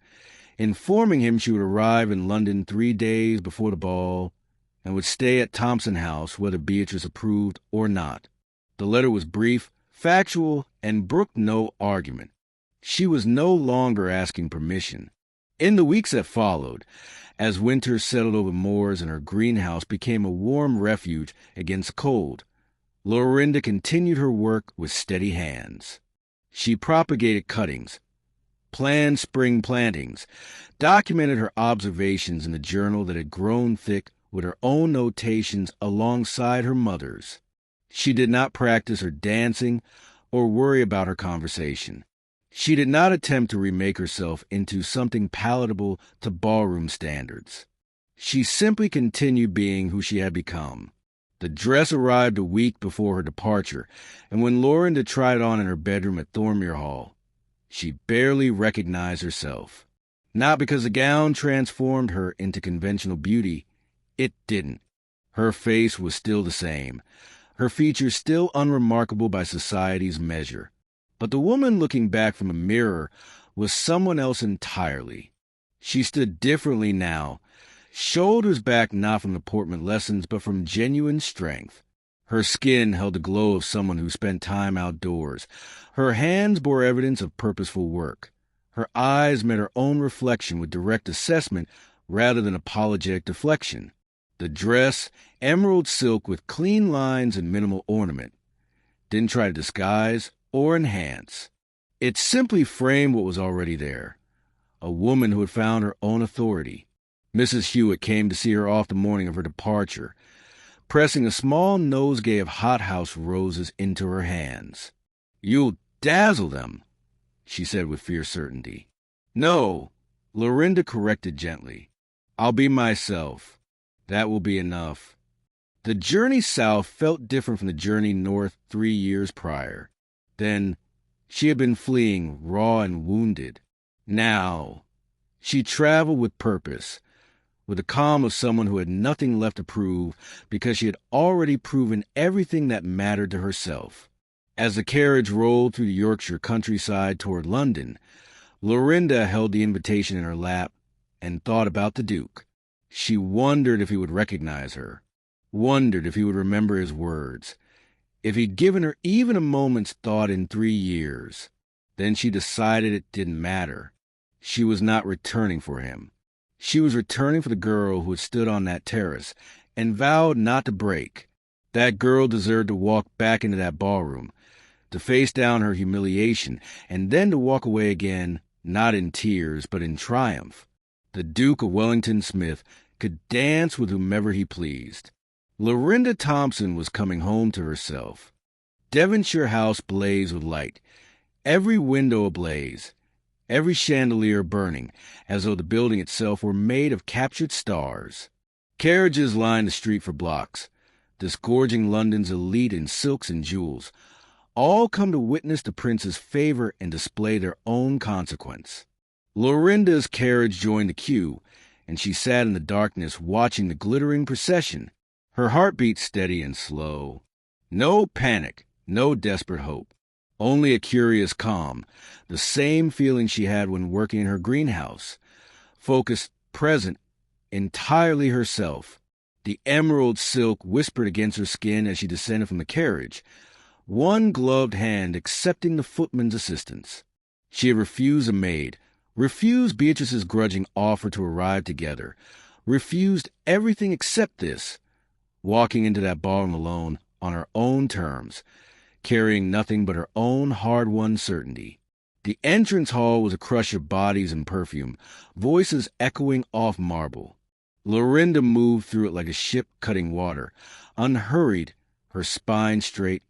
informing him she would arrive in London 3 days before the ball and would stay at Thompson House whether Beatrice approved or not. The letter was brief, factual, and brooked no argument. She was no longer asking permission. In the weeks that followed, as winter settled over moors and her greenhouse became a warm refuge against cold, Lorinda continued her work with steady hands. She propagated cuttings, planned spring plantings, documented her observations in a journal that had grown thick with her own notations alongside her mother's. She did not practice her dancing or worry about her conversation. She did not attempt to remake herself into something palatable to ballroom standards. She simply continued being who she had become. The dress arrived a week before her departure, and when Lorinda tried it on in her bedroom at Thornmere Hall, she barely recognized herself. Not because the gown transformed her into conventional beauty. It didn't. Her face was still the same, her features still unremarkable by society's measure. But the woman looking back from a mirror was someone else entirely. She stood differently now, shoulders back not from deportment lessons but from genuine strength. Her skin held the glow of someone who spent time outdoors. Her hands bore evidence of purposeful work. Her eyes met her own reflection with direct assessment rather than apologetic deflection. The dress, emerald silk with clean lines and minimal ornament, didn't try to disguise or enhance. It simply framed what was already there. A woman who had found her own authority. Mrs. Hewitt came to see her off the morning of her departure, pressing a small nosegay of hothouse roses into her hands. "You'll dazzle them," she said with fierce certainty. "No," Lorinda corrected gently. "I'll be myself. That will be enough." The journey south felt different from the journey north 3 years prior. Then, she had been fleeing, raw and wounded. Now, she traveled with purpose, with the calm of someone who had nothing left to prove because she had already proven everything that mattered to herself. As the carriage rolled through the Yorkshire countryside toward London, Lorinda held the invitation in her lap and thought about the Duke. She wondered if he would recognize her, wondered if he would remember his words, if he'd given her even a moment's thought in 3 years. Then she decided it didn't matter. She was not returning for him. She was returning for the girl who had stood on that terrace and vowed not to break. That girl deserved to walk back into that ballroom, to face down her humiliation, and then to walk away again, not in tears, but in triumph. The Duke of Wellington Smith could dance with whomever he pleased. Lorinda Thompson was coming home to herself. Devonshire House blazed with light, every window ablaze, every chandelier burning, as though the building itself were made of captured stars. Carriages lined the street for blocks, disgorging London's elite in silks and jewels, all come to witness the prince's favor and display their own consequence. Lorinda's carriage joined the queue, and she sat in the darkness watching the glittering procession, her heartbeat steady and slow. No panic, no desperate hope. Only a curious calm, the same feeling she had when working in her greenhouse. Focused, present, entirely herself. The emerald silk whispered against her skin as she descended from the carriage, one gloved hand accepting the footman's assistance. She had refused a maid, refused Beatrice's grudging offer to arrive together, refused everything except this, walking into that ballroom alone on her own terms, carrying nothing but her own hard-won certainty. The entrance hall was a crush of bodies and perfume, voices echoing off marble. Lorinda moved through it like a ship cutting water, unhurried, her spine straight,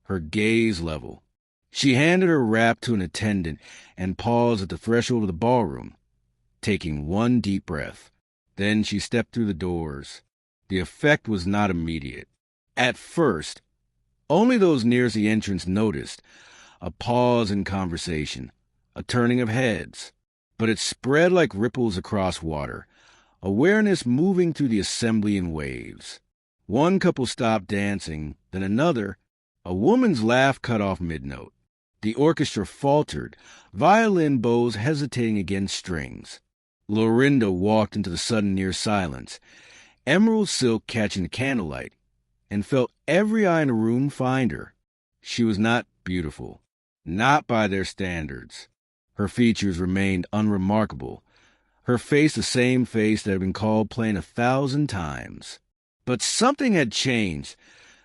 her gaze level. She handed her wrap to an attendant and paused at the threshold of the ballroom, taking one deep breath. Then she stepped through the doors. The effect was not immediate. At first, only those nearest the entrance noticed a pause in conversation, a turning of heads. But it spread like ripples across water, awareness moving through the assembly in waves. One couple stopped dancing, then another. A woman's laugh cut off mid-note. The orchestra faltered, violin bows hesitating against strings. Lorinda walked into the sudden near silence, emerald silk catching the candlelight, and felt every eye in the room find her. She was not beautiful, not by their standards. Her features remained unremarkable, her face the same face that had been called plain 1,000 times. But something had changed,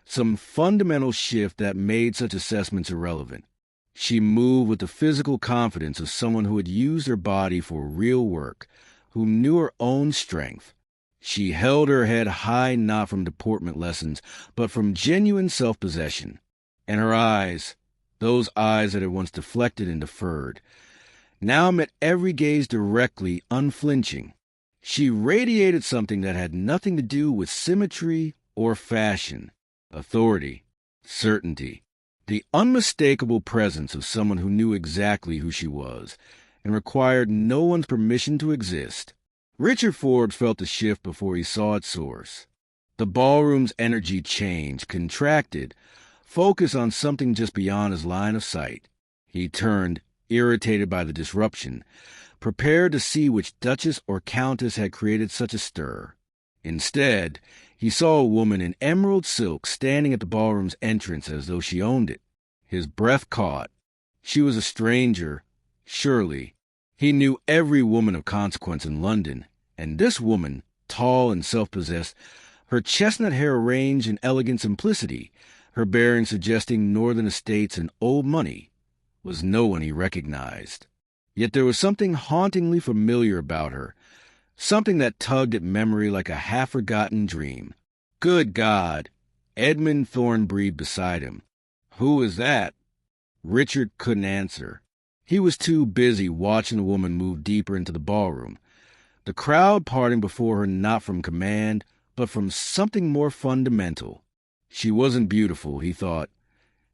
some fundamental shift that made such assessments irrelevant. She moved with the physical confidence of someone who had used her body for real work, who knew her own strength. She held her head high not from deportment lessons, but from genuine self-possession. And her eyes, those eyes that had once deflected and deferred, now met every gaze directly, unflinching. She radiated something that had nothing to do with symmetry or fashion. Authority, certainty, the unmistakable presence of someone who knew exactly who she was and required no one's permission to exist. Richard Forbes felt the shift before he saw its source. The ballroom's energy changed, contracted, focused on something just beyond his line of sight. He turned, irritated by the disruption, prepared to see which duchess or countess had created such a stir. Instead, he saw a woman in emerald silk standing at the ballroom's entrance as though she owned it. His breath caught. She was a stranger, surely. He knew every woman of consequence in London, and this woman, tall and self-possessed, her chestnut hair arranged in elegant simplicity, her bearing suggesting northern estates and old money, was no one he recognized. Yet there was something hauntingly familiar about her, something that tugged at memory like a half-forgotten dream. Good God! Edmund Thorne breathed beside him. Who is that? Richard couldn't answer. He was too busy watching the woman move deeper into the ballroom, the crowd parting before her not from command, but from something more fundamental. She wasn't beautiful, he thought,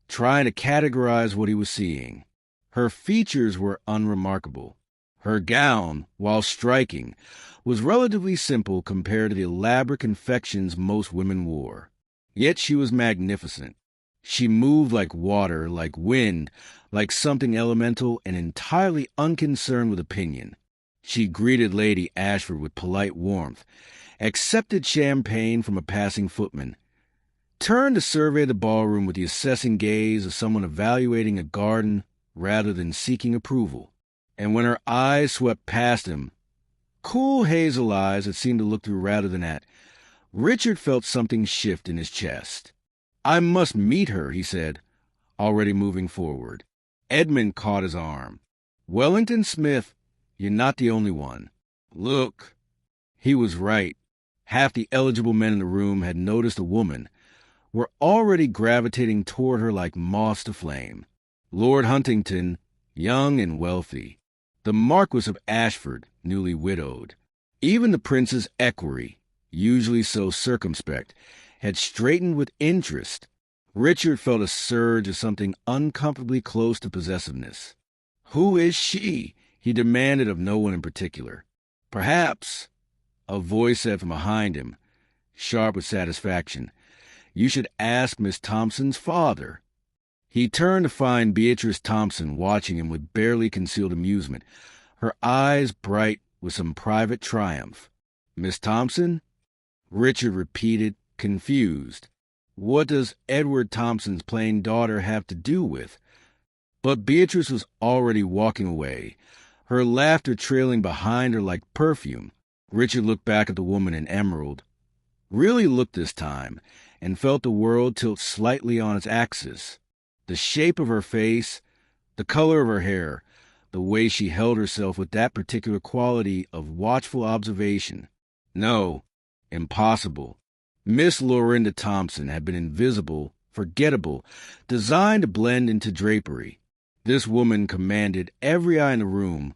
trying to categorize what he was seeing. Her features were unremarkable. Her gown, while striking, was relatively simple compared to the elaborate confections most women wore. Yet she was magnificent. She moved like water, like wind, like something elemental and entirely unconcerned with opinion. She greeted Lady Ashford with polite warmth, accepted champagne from a passing footman, turned to survey the ballroom with the assessing gaze of someone evaluating a garden rather than seeking approval. And when her eyes swept past him, cool hazel eyes that seemed to look through rather than at, Richard felt something shift in his chest. I must meet her, he said, already moving forward. Edmund caught his arm. Wellington Smith, you're not the only one. Look. He was right. Half the eligible men in the room had noticed a woman, were already gravitating toward her like moths to flame. Lord Huntington, young and wealthy. The Marquis of Ashford, newly widowed. Even the Prince's equerry, usually so circumspect, had straightened with interest. Richard felt a surge of something uncomfortably close to possessiveness. Who is she? He demanded of no one in particular. Perhaps, a voice said from behind him, sharp with satisfaction, you should ask Miss Thompson's father. He turned to find Beatrice Thompson watching him with barely concealed amusement, her eyes bright with some private triumph. Miss Thompson? Richard repeated, confused. What does Edward Thompson's plain daughter have to do with? But Beatrice was already walking away, her laughter trailing behind her like perfume. Richard looked back at the woman in emerald, really looked this time, and felt the world tilt slightly on its axis. The shape of her face, the color of her hair, the way she held herself with that particular quality of watchful observation. No, impossible. Miss Lorinda Thompson had been invisible, forgettable, designed to blend into drapery. This woman commanded every eye in the room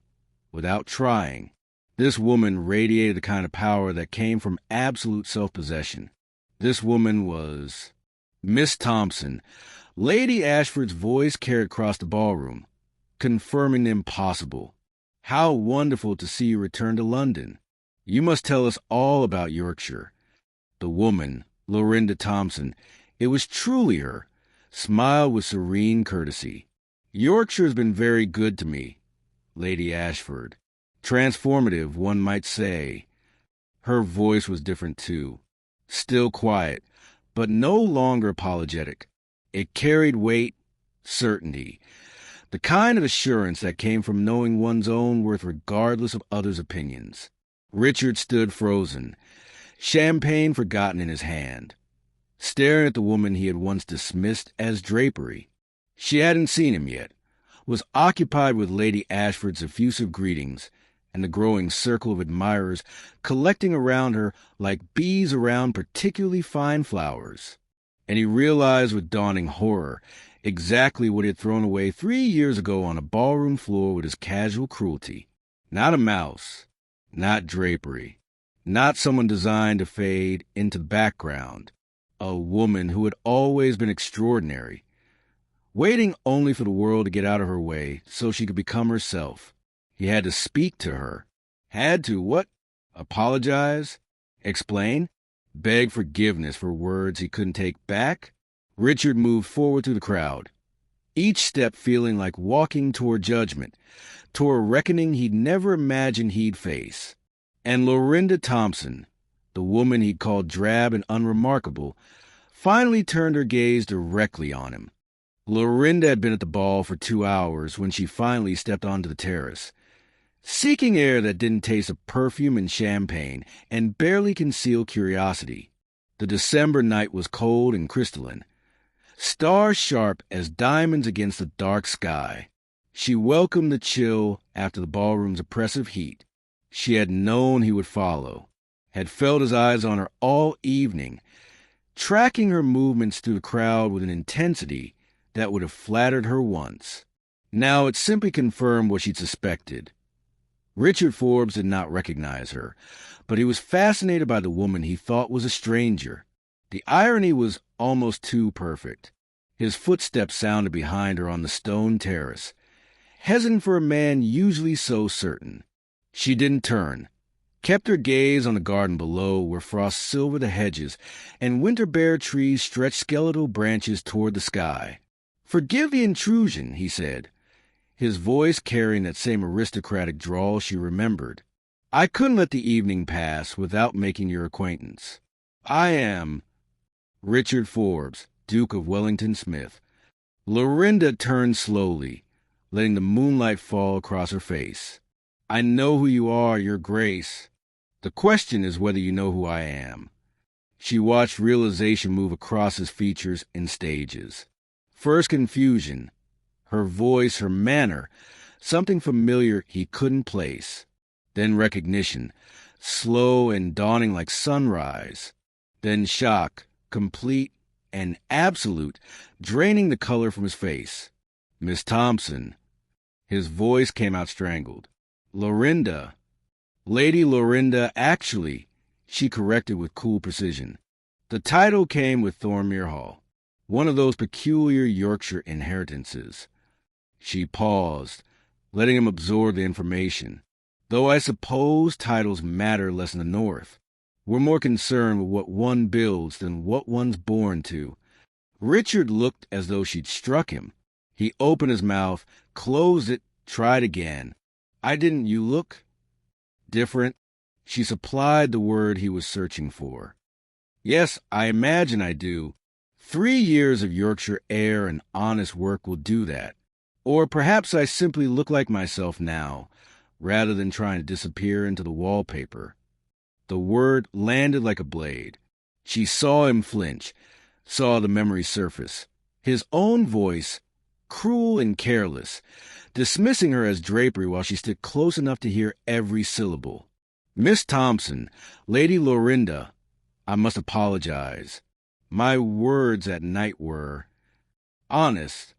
without trying. This woman radiated the kind of power that came from absolute self-possession. This woman was Miss Thompson. Lady Ashford's voice carried across the ballroom, confirming the impossible. How wonderful to see you return to London. You must tell us all about Yorkshire. The woman, Lorinda Thompson, it was truly her, smiled with serene courtesy. Yorkshire has been very good to me, Lady Ashford. Transformative, one might say. Her voice was different, too. Still quiet, but no longer apologetic. It carried weight, certainty, the kind of assurance that came from knowing one's own worth regardless of others' opinions. Richard stood frozen, champagne forgotten in his hand, staring at the woman he had once dismissed as drapery. She hadn't seen him yet, was occupied with Lady Ashford's effusive greetings and the growing circle of admirers collecting around her like bees around particularly fine flowers. And he realized with dawning horror exactly what he had thrown away 3 years ago on a ballroom floor with his casual cruelty. Not a mouse, not drapery, not someone designed to fade into the background. A woman who had always been extraordinary, waiting only for the world to get out of her way so she could become herself. He had to speak to her. Had to what? Apologize? Explain? Beg forgiveness for words he couldn't take back? Richard moved forward through the crowd. each step feeling like walking toward judgment, toward a reckoning he'd never imagined he'd face. And Lorinda Thompson, the woman he'd called drab and unremarkable, finally turned her gaze directly on him. Lorinda had been at the ball for 2 hours when she finally stepped onto the terrace, seeking air that didn't taste of perfume and champagne and barely concealed curiosity. The December night was cold and crystalline, stars sharp as diamonds against the dark sky. She welcomed the chill after the ballroom's oppressive heat. She had known he would follow, had felt his eyes on her all evening, tracking her movements through the crowd with an intensity that would have flattered her once. Now it simply confirmed what she'd suspected. Richard Forbes did not recognize her, but he was fascinated by the woman he thought was a stranger. The irony was almost too perfect. His footsteps sounded behind her on the stone terrace, hesitant for a man usually so certain. She didn't turn, kept her gaze on the garden below where frost silvered the hedges and winter-bare trees stretched skeletal branches toward the sky. "Forgive the intrusion," he said, his voice carrying that same aristocratic drawl she remembered. "I couldn't let the evening pass without making your acquaintance. I am Richard Forbes, Duke of Wellington Smith." Lorinda turned slowly, letting the moonlight fall across her face. "I know who you are, Your Grace. The question is whether you know who I am." She watched realization move across his features in stages. First confusion, her voice, her manner, something familiar he couldn't place. Then recognition, slow and dawning like sunrise. Then shock, complete and absolute, draining the color from his face. "Miss Thompson." His voice came out strangled. "Lorinda. Lady Lorinda, actually," she corrected with cool precision. The title came with Thornmere Hall, one of those peculiar Yorkshire inheritances. She paused, letting him absorb the information. "Though I suppose titles matter less in the North. We're more concerned with what one builds than what one's born to." Richard looked as though she'd struck him. He opened his mouth, closed it, tried again. You look different." She supplied the word he was searching for. "Yes, I imagine I do. 3 years of Yorkshire air and honest work will do that. Or perhaps I simply look like myself now, rather than trying to disappear into the wallpaper." The word landed like a blade. She saw him flinch, saw the memory surface. His own voice, cruel and careless, dismissing her as drapery while she stood close enough to hear every syllable. "Miss Thompson, Lady Lorinda, I must apologize. My words at night were honest."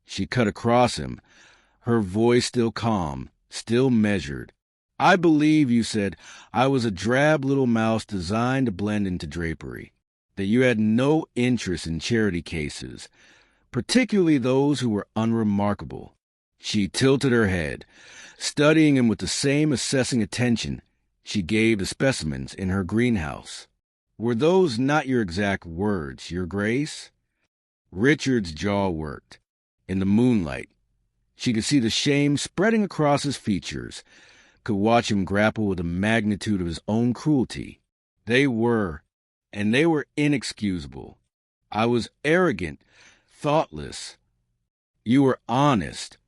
She cut across him, her voice still calm, still measured. "I believe you said I was a drab little mouse designed to blend into drapery, that you had no interest in charity cases, particularly those who were unremarkable." She tilted her head, studying him with the same assessing attention she gave the specimens in her greenhouse. "Were those not your exact words, Your Grace?" Richard's jaw worked. In the moonlight, she could see the shame spreading across his features, could watch him grapple with the magnitude of his own cruelty. "They were, and they were inexcusable. I was arrogant, thoughtless." "You were honest,"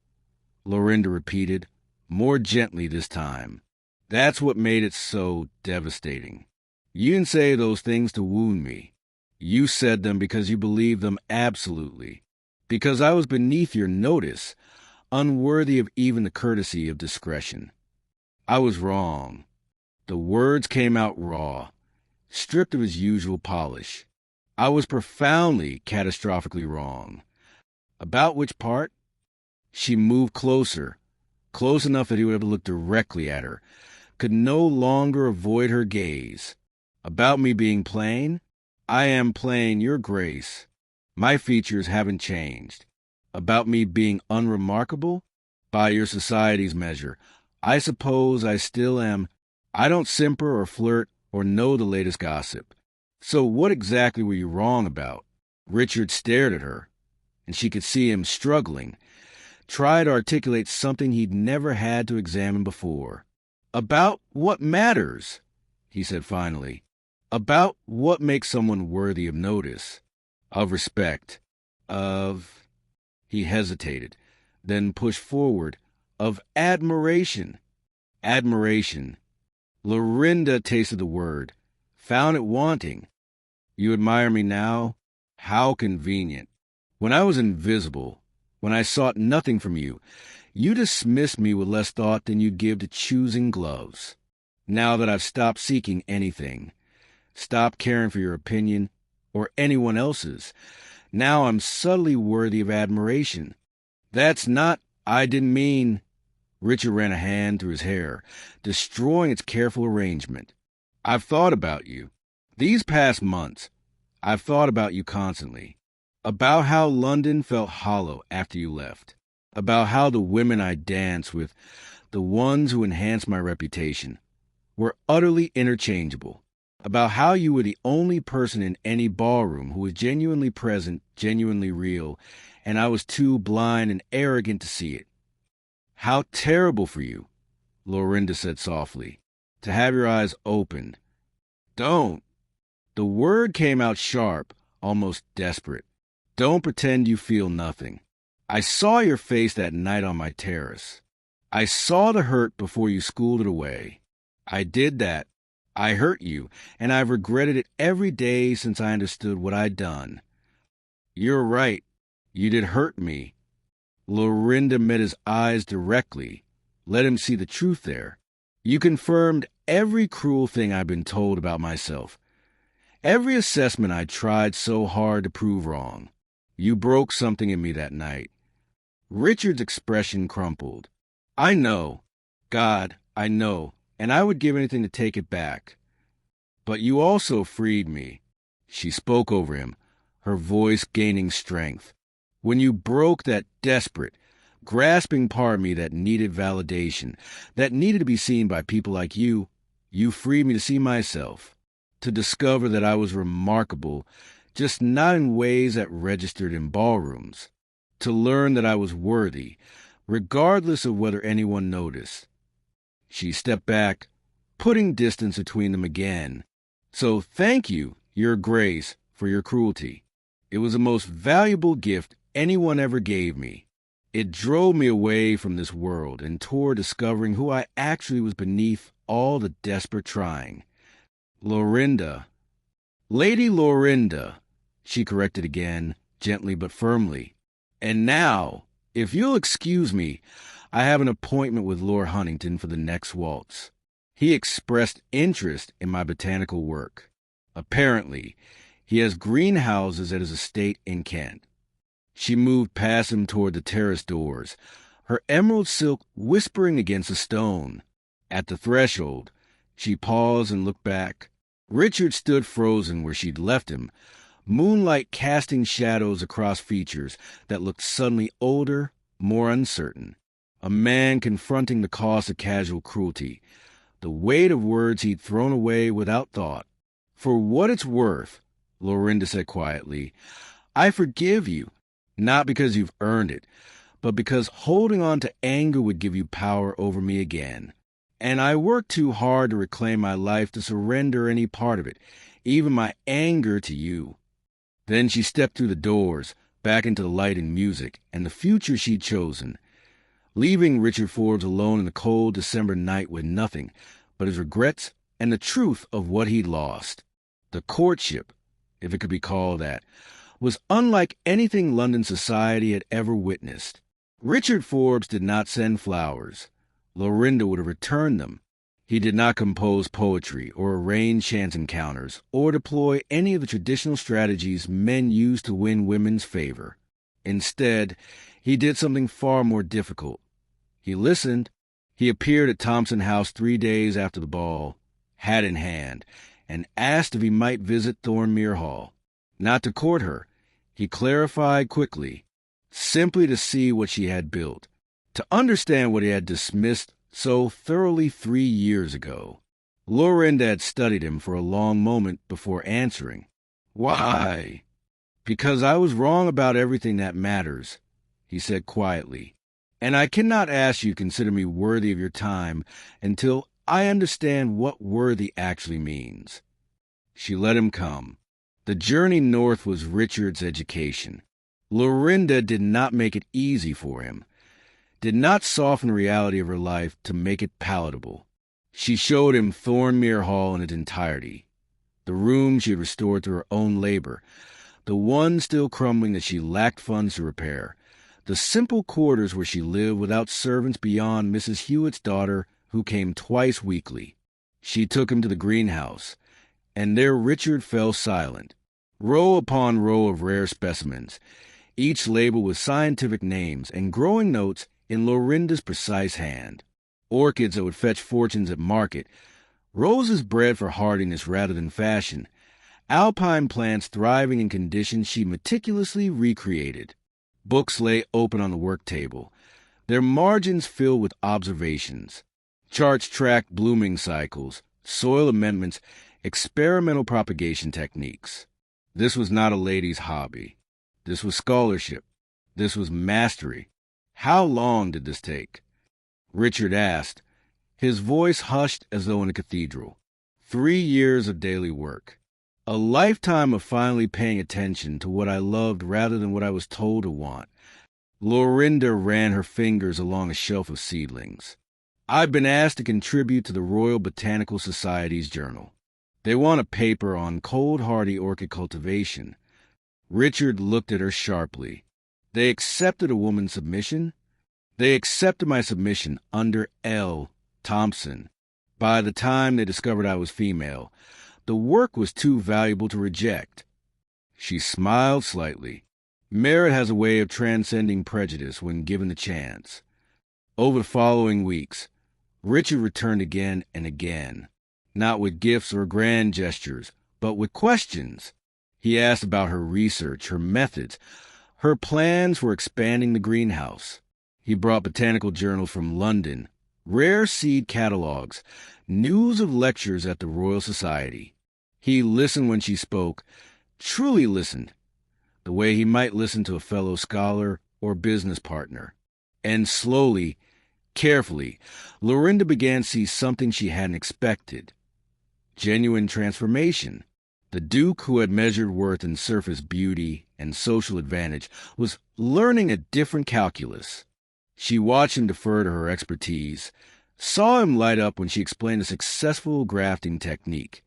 Lorinda repeated, more gently this time. "That's what made it so devastating. You didn't say those things to wound me. You said them because you believed them absolutely. Because I was beneath your notice, unworthy of even the courtesy of discretion. I was wrong." The words came out raw, stripped of his usual polish. "I was profoundly, catastrophically wrong." "About which part?" She moved closer, close enough that he would have to look directly at her, could no longer avoid her gaze. "About me being plain? I am plain, Your Grace. My features haven't changed. About me being unremarkable? By your society's measure, I suppose I still am. I don't simper or flirt or know the latest gossip. So what exactly were you wrong about?" Richard stared at her, and she could see him struggling, try to articulate something he'd never had to examine before. "About what matters," he said finally. "About what makes someone worthy of notice, of respect, of—" He hesitated, then pushed forward, "of admiration." Admiration. Lorinda tasted the word, found it wanting. "You admire me now? How convenient. When I was invisible, when I sought nothing from you, you dismissed me with less thought than you'd give to choosing gloves. Now that I've stopped seeking anything, stopped caring for your opinion or anyone else's, now I'm subtly worthy of admiration. That's not— I didn't mean—" Richard ran a hand through his hair, destroying its careful arrangement. "I've thought about you. These past months, I've thought about you constantly. About how London felt hollow after you left. About how the women I danced with, the ones who enhanced my reputation, were utterly interchangeable. About how you were the only person in any ballroom who was genuinely present, genuinely real, and I was too blind and arrogant to see it. How terrible for you," Lorinda said softly, "to have your eyes opened. Don't." The word came out sharp, almost desperate. "Don't pretend you feel nothing. I saw your face that night on my terrace. I saw the hurt before you schooled it away. I did that. I hurt you, and I've regretted it every day since I understood what I'd done. You're right. You did hurt me." Lorinda met his eyes directly, let him see the truth there. "You confirmed every cruel thing I've been told about myself, every assessment I tried so hard to prove wrong. You broke something in me that night." Richard's expression crumpled. "I know. God, I know, and I would give anything to take it back. But you also freed me." She spoke over him, her voice gaining strength. "When you broke that desperate, grasping part of me that needed validation, that needed to be seen by people like you, you freed me to see myself, to discover that I was remarkable, just not in ways that registered in ballrooms, to learn that I was worthy, regardless of whether anyone noticed." She stepped back, putting distance between them again. "So thank you, Your Grace, for your cruelty. It was the most valuable gift anyone ever gave me. It drove me away from this world and toward discovering who I actually was beneath all the desperate trying." "Lorinda." "Lady Lorinda," she corrected again, gently but firmly. "And now, if you'll excuse me, I have an appointment with Lord Huntington for the next waltz. He expressed interest in my botanical work. Apparently, he has greenhouses at his estate in Kent." She moved past him toward the terrace doors, her emerald silk whispering against a stone. At the threshold, she paused and looked back. Richard stood frozen where she'd left him, moonlight casting shadows across features that looked suddenly older, more uncertain. A man confronting the cost of casual cruelty, the weight of words he'd thrown away without thought. "For what it's worth," Lorinda said quietly, "I forgive you, not because you've earned it, but because holding on to anger would give you power over me again. And I worked too hard to reclaim my life to surrender any part of it, even my anger, to you." Then she stepped through the doors, back into the light and music, and the future she'd chosen, leaving Richard Forbes alone in the cold December night with nothing but his regrets and the truth of what he'd lost. The courtship, if it could be called that, was unlike anything London society had ever witnessed. Richard Forbes did not send flowers. Lorinda would have returned them. He did not compose poetry or arrange chance encounters or deploy any of the traditional strategies men use to win women's favor. Instead, he did something far more difficult. He listened. He appeared at Thompson House 3 days after the ball, hat in hand, and asked if he might visit Thornmere Hall. Not to court her, he clarified quickly, simply to see what she had built, to understand what he had dismissed so thoroughly 3 years ago. Lorinda had studied him for a long moment before answering. "Why?" Because I was wrong about everything that matters, he said quietly. And I cannot ask you to consider me worthy of your time until I understand what worthy actually means. She let him come. The journey north was Richard's education. Lorinda did not make it easy for him, did not soften the reality of her life to make it palatable. She showed him Thornmere Hall in its entirety, the room she had restored through her own labor, the one still crumbling that she lacked funds to repair, the simple quarters where she lived without servants beyond Mrs. Hewitt's daughter, who came twice weekly. She took him to the greenhouse, and there Richard fell silent. Row upon row of rare specimens, each labeled with scientific names and growing notes in Lorinda's precise hand. Orchids that would fetch fortunes at market, roses bred for hardiness rather than fashion, alpine plants thriving in conditions she meticulously recreated. Books lay open on the work table, their margins filled with observations. Charts tracked blooming cycles, soil amendments, experimental propagation techniques. This was not a lady's hobby. This was scholarship. This was mastery. How long did this take? Richard asked, his voice hushed as though in a cathedral. 3 years of daily work. A lifetime of finally paying attention to what I loved rather than what I was told to want. Lorinda ran her fingers along a shelf of seedlings. I've been asked to contribute to the Royal Botanical Society's journal. They want a paper on cold hardy orchid cultivation. Richard looked at her sharply. They accepted a woman's submission? They accepted my submission under L. Thompson. By the time they discovered I was female, the work was too valuable to reject. She smiled slightly. Merit has a way of transcending prejudice when given the chance. Over the following weeks, Richard returned again and again, not with gifts or grand gestures, but with questions. He asked about her research, her methods, her plans for expanding the greenhouse. He brought botanical journals from London, rare seed catalogs, news of lectures at the Royal Society. He listened when she spoke, truly listened, the way he might listen to a fellow scholar or business partner. And slowly, carefully, Lorinda began to see something she hadn't expected. Genuine transformation. The Duke, who had measured worth in surface beauty and social advantage, was learning a different calculus. She watched him defer to her expertise, saw him light up when she explained a successful grafting technique.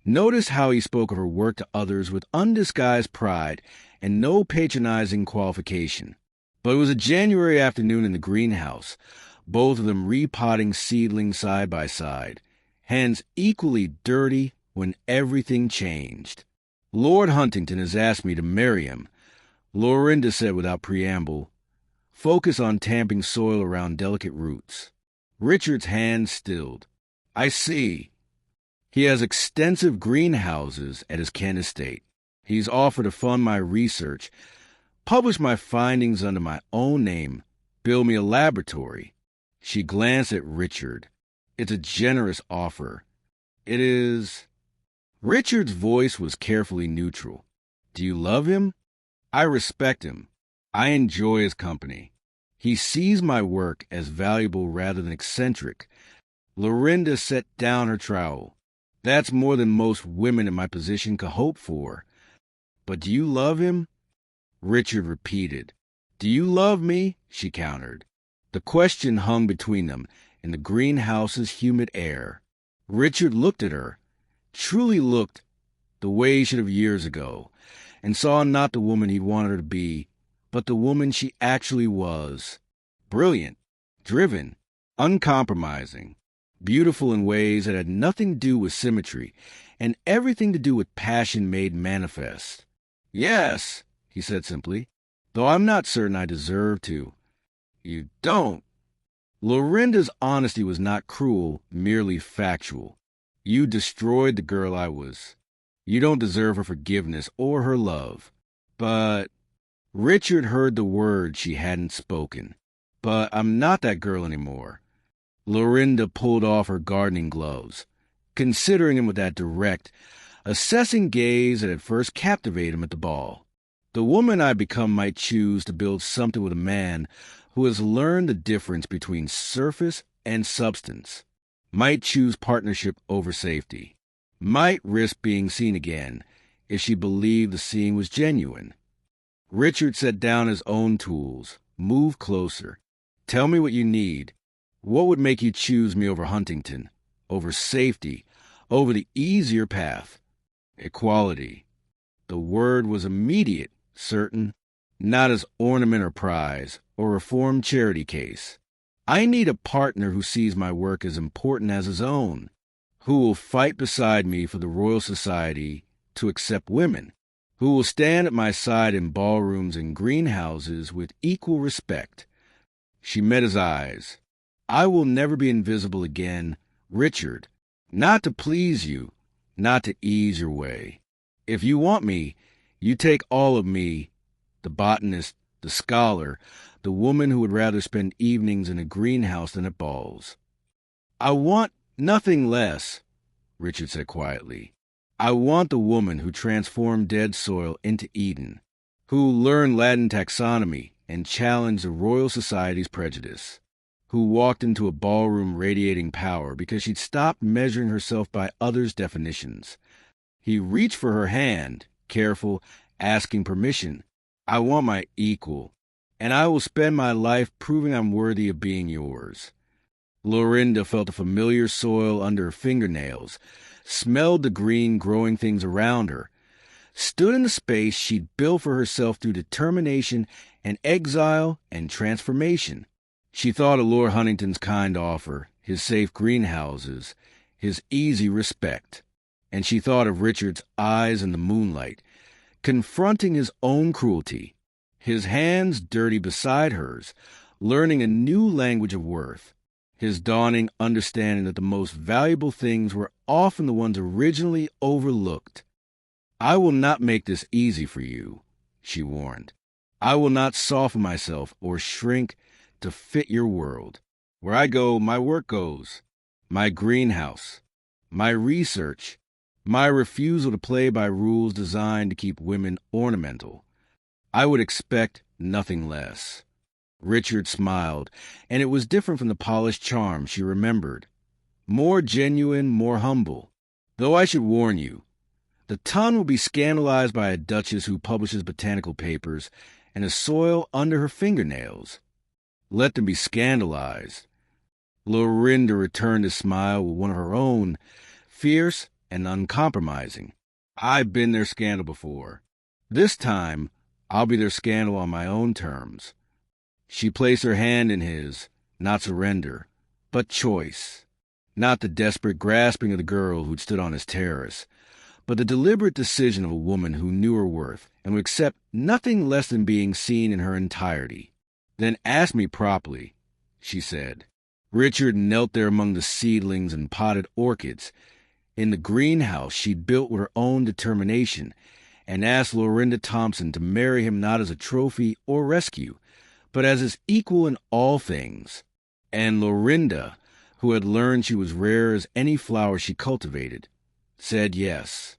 Noticed how he spoke of her work to others with undisguised pride and no patronizing qualification. But it was a January afternoon in the greenhouse, both of them repotting seedlings side by side, hands equally dirty, when everything changed. Lord Huntington has asked me to marry him, Lorinda said without preamble. Focus on tamping soil around delicate roots. Richard's hand stilled. I see. He has extensive greenhouses at his Kent estate. He's offered to fund my research, publish my findings under my own name, build me a laboratory. She glanced at Richard. It's a generous offer. It is... Richard's voice was carefully neutral. Do you love him? I respect him. I enjoy his company. He sees my work as valuable rather than eccentric. Lorinda set down her trowel. That's more than most women in my position could hope for. But do you love him? Richard repeated. Do you love me? She countered. The question hung between them in the greenhouse's humid air. Richard looked at her, truly looked the way he should have years ago, and saw not the woman he wanted her to be, but the woman she actually was. Brilliant, driven, uncompromising, beautiful in ways that had nothing to do with symmetry and everything to do with passion made manifest. Yes, he said simply, though I'm not certain I deserve to. You don't. Lorinda's honesty was not cruel, merely factual. You destroyed the girl I was. You don't deserve her forgiveness or her love. But... Richard heard the words she hadn't spoken. But I'm not that girl anymore. Lorinda pulled off her gardening gloves, considering him with that direct, assessing gaze that had first captivated him at the ball. The woman I become might choose to build something with a man who has learned the difference between surface and substance, might choose partnership over safety, might risk being seen again if she believed the seeing was genuine. Richard set down his own tools, moved closer. Tell me what you need. What would make you choose me over Huntington, over safety, over the easier path? Equality. The word was immediate, certain, not as ornament or prize, or reformed charity case. I need a partner who sees my work as important as his own, who will fight beside me for the Royal Society to accept women, who will stand at my side in ballrooms and greenhouses with equal respect. She met his eyes. I will never be invisible again, Richard, not to please you, not to ease your way. If you want me, you take all of me, the botanist, the scholar, the woman who would rather spend evenings in a greenhouse than at balls. I want nothing less, Richard said quietly. I want the woman who transformed dead soil into Eden, who learned Latin taxonomy and challenged the Royal Society's prejudice, who walked into a ballroom radiating power because she'd stopped measuring herself by others' definitions. He reached for her hand, careful, asking permission. I want my equal, and I will spend my life proving I'm worthy of being yours. Lorinda felt the familiar soil under her fingernails, smelled the green growing things around her, stood in the space she'd built for herself through determination and exile and transformation. She thought of Lord Huntington's kind offer, his safe greenhouses, his easy respect. And she thought of Richard's eyes in the moonlight, confronting his own cruelty, his hands dirty beside hers, learning a new language of worth, his dawning understanding that the most valuable things were often the ones originally overlooked. I will not make this easy for you, she warned. I will not soften myself or shrink to fit your world. Where I go, my work goes. My greenhouse, my research, my refusal to play by rules designed to keep women ornamental. I would expect nothing less. Richard smiled, and it was different from the polished charm she remembered. More genuine, more humble. Though I should warn you, the ton will be scandalized by a duchess who publishes botanical papers and the soil under her fingernails. Let them be scandalized. Lorinda returned his smile with one of her own, fierce and uncompromising. I've been their scandal before. This time, I'll be their scandal on my own terms. She placed her hand in his, not surrender, but choice. Not the desperate grasping of the girl who'd stood on his terrace, but the deliberate decision of a woman who knew her worth and would accept nothing less than being seen in her entirety. Then ask me properly, she said. Richard knelt there among the seedlings and potted orchids, in the greenhouse she'd built with her own determination, and asked Lorinda Thompson to marry him not as a trophy or rescue, but as his equal in all things. And Lorinda, who had learned she was rare as any flower she cultivated, said yes.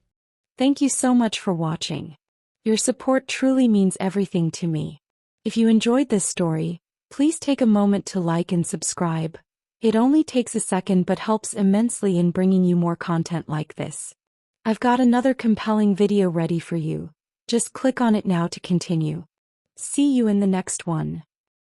Thank you so much for watching. Your support truly means everything to me. If you enjoyed this story, please take a moment to like and subscribe. It only takes a second but helps immensely in bringing you more content like this. I've got another compelling video ready for you. Just click on it now to continue. See you in the next one.